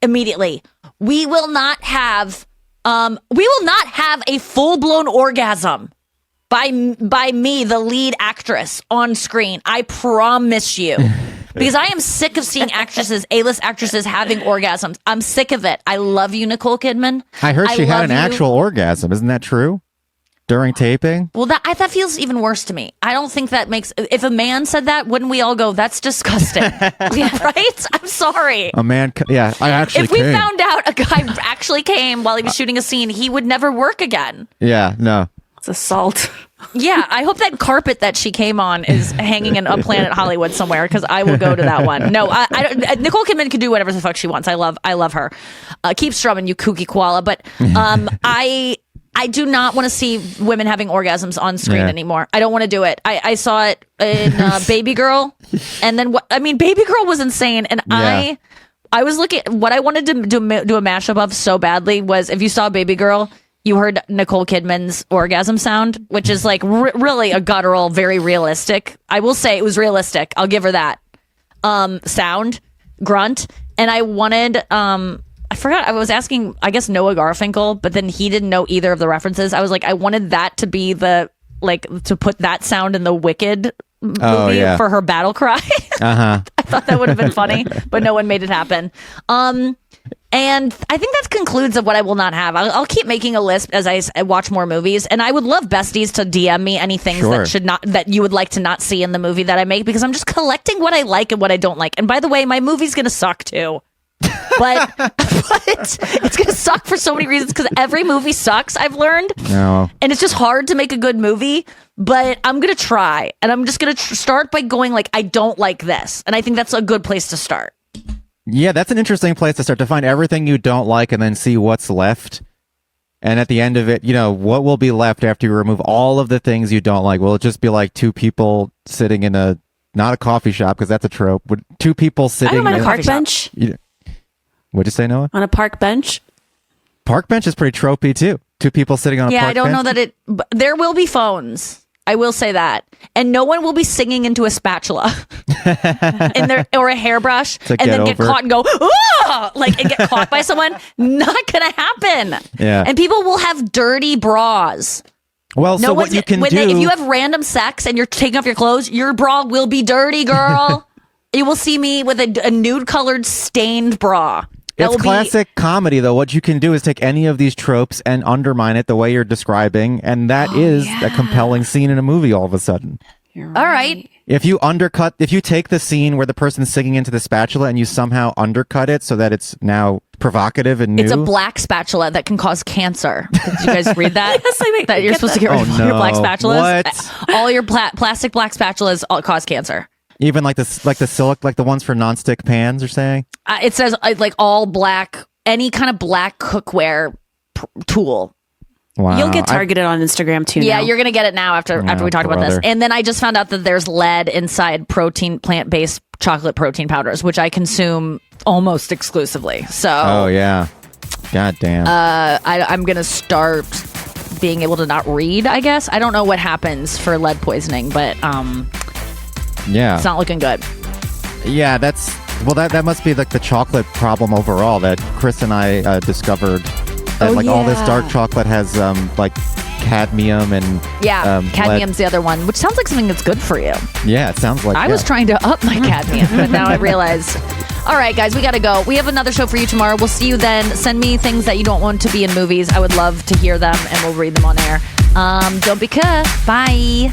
immediately. We will not have a full-blown orgasm by me, the lead actress, on screen. I promise you. Because I am sick of seeing A-list actresses having orgasms. I'm sick of it. I love you, Nicole Kidman. I heard she had an actual orgasm. Isn't that true? During taping? Well, that feels even worse to me. I don't think that makes... If a man said that, wouldn't we all go, that's disgusting? Right? I'm sorry. A man... Yeah, I actually If we found out a guy actually came while he was shooting a scene, he would never work again. Yeah, no. It's assault. Yeah, I hope that carpet that she came on is hanging in a Planet Hollywood somewhere because I will go to that one. No, I don't. Nicole Kidman can do whatever the fuck she wants. I love her. Keep strumming, you kooky koala. But I do not want to see women having orgasms on screen anymore. I don't want to do it. I saw it in Baby Girl, and then Baby Girl was insane, and I was looking. What I wanted to do a mashup of so badly was if you saw Baby Girl. You heard Nicole Kidman's orgasm sound, which is like really a guttural, very realistic. I will say it was realistic. I'll give her that. Sound, grunt. And I wanted, I forgot, I was asking, I guess Noah Garfinkel, but then he didn't know either of the references. I was like, I wanted that to be to put that sound in the Wicked movie for her battle cry. I thought that would have been funny, but no one made it happen. And I think that concludes of what I will not have. I'll keep making a list as I watch more movies, and I would love besties to DM me any things that you would like to not see in the movie that I make, because I'm just collecting what I like and what I don't like. And by the way, my movie's gonna suck too, but it's gonna suck for so many reasons because every movie sucks. I've learned, and it's just hard to make a good movie. But I'm gonna try, and I'm just gonna start by going like, I don't like this, and I think that's a good place to start. Yeah, that's an interesting place to start, to find everything you don't like and then see what's left. And at the end of it, what will be left after you remove all of the things you don't like? Will it just be like two people sitting in not a coffee shop, because that's a trope, but two people sitting on a park bench? What'd you say, Noah? On a park bench? Park bench is pretty tropey too. Two people sitting on a park bench. Yeah, I don't know that there will be phones. I will say that. And no one will be singing into a spatula or a hairbrush and then get caught and go, "Ah!" and get caught by someone. Not going to happen. Yeah. And people will have dirty bras. Well, so what you can do... if you have random sex and you're taking off your clothes, your bra will be dirty, girl. You will see me with a nude-colored stained bra. It's classic comedy, though. What you can do is take any of these tropes and undermine it the way you're describing, and that is a compelling scene in a movie all of a sudden. Right. All right. If you take the scene where the person's singing into the spatula and you somehow undercut it so that it's now provocative and new. It's a black spatula that can cause cancer. Did you guys read that? Yes, that you're supposed to get rid of all your black spatulas? What? All your plastic black spatulas cause cancer. Even like the ones for nonstick pans are saying? It says like all black, any kind of black cookware tool. Wow. You'll get targeted on Instagram too. Yeah, now. you're gonna get it now after we talked about this. And then I just found out that there's lead inside plant-based chocolate protein powders, which I consume almost exclusively. So oh yeah, god damn. I'm gonna start being able to not read. I guess I don't know what happens for lead poisoning, but yeah, it's not looking good. Yeah, that must be like the chocolate problem overall that Chris and I discovered. That all this dark chocolate has like cadmium and cadmium's the other one, which sounds like something that's good for you. Yeah, it sounds like I was trying to up my cadmium, but now I realize All right, guys, we got to go. We have another show for you tomorrow. We'll see you then. Send me things that you don't want to be in movies. I would love to hear them, and we'll read them on air. Don't be cuh. Bye.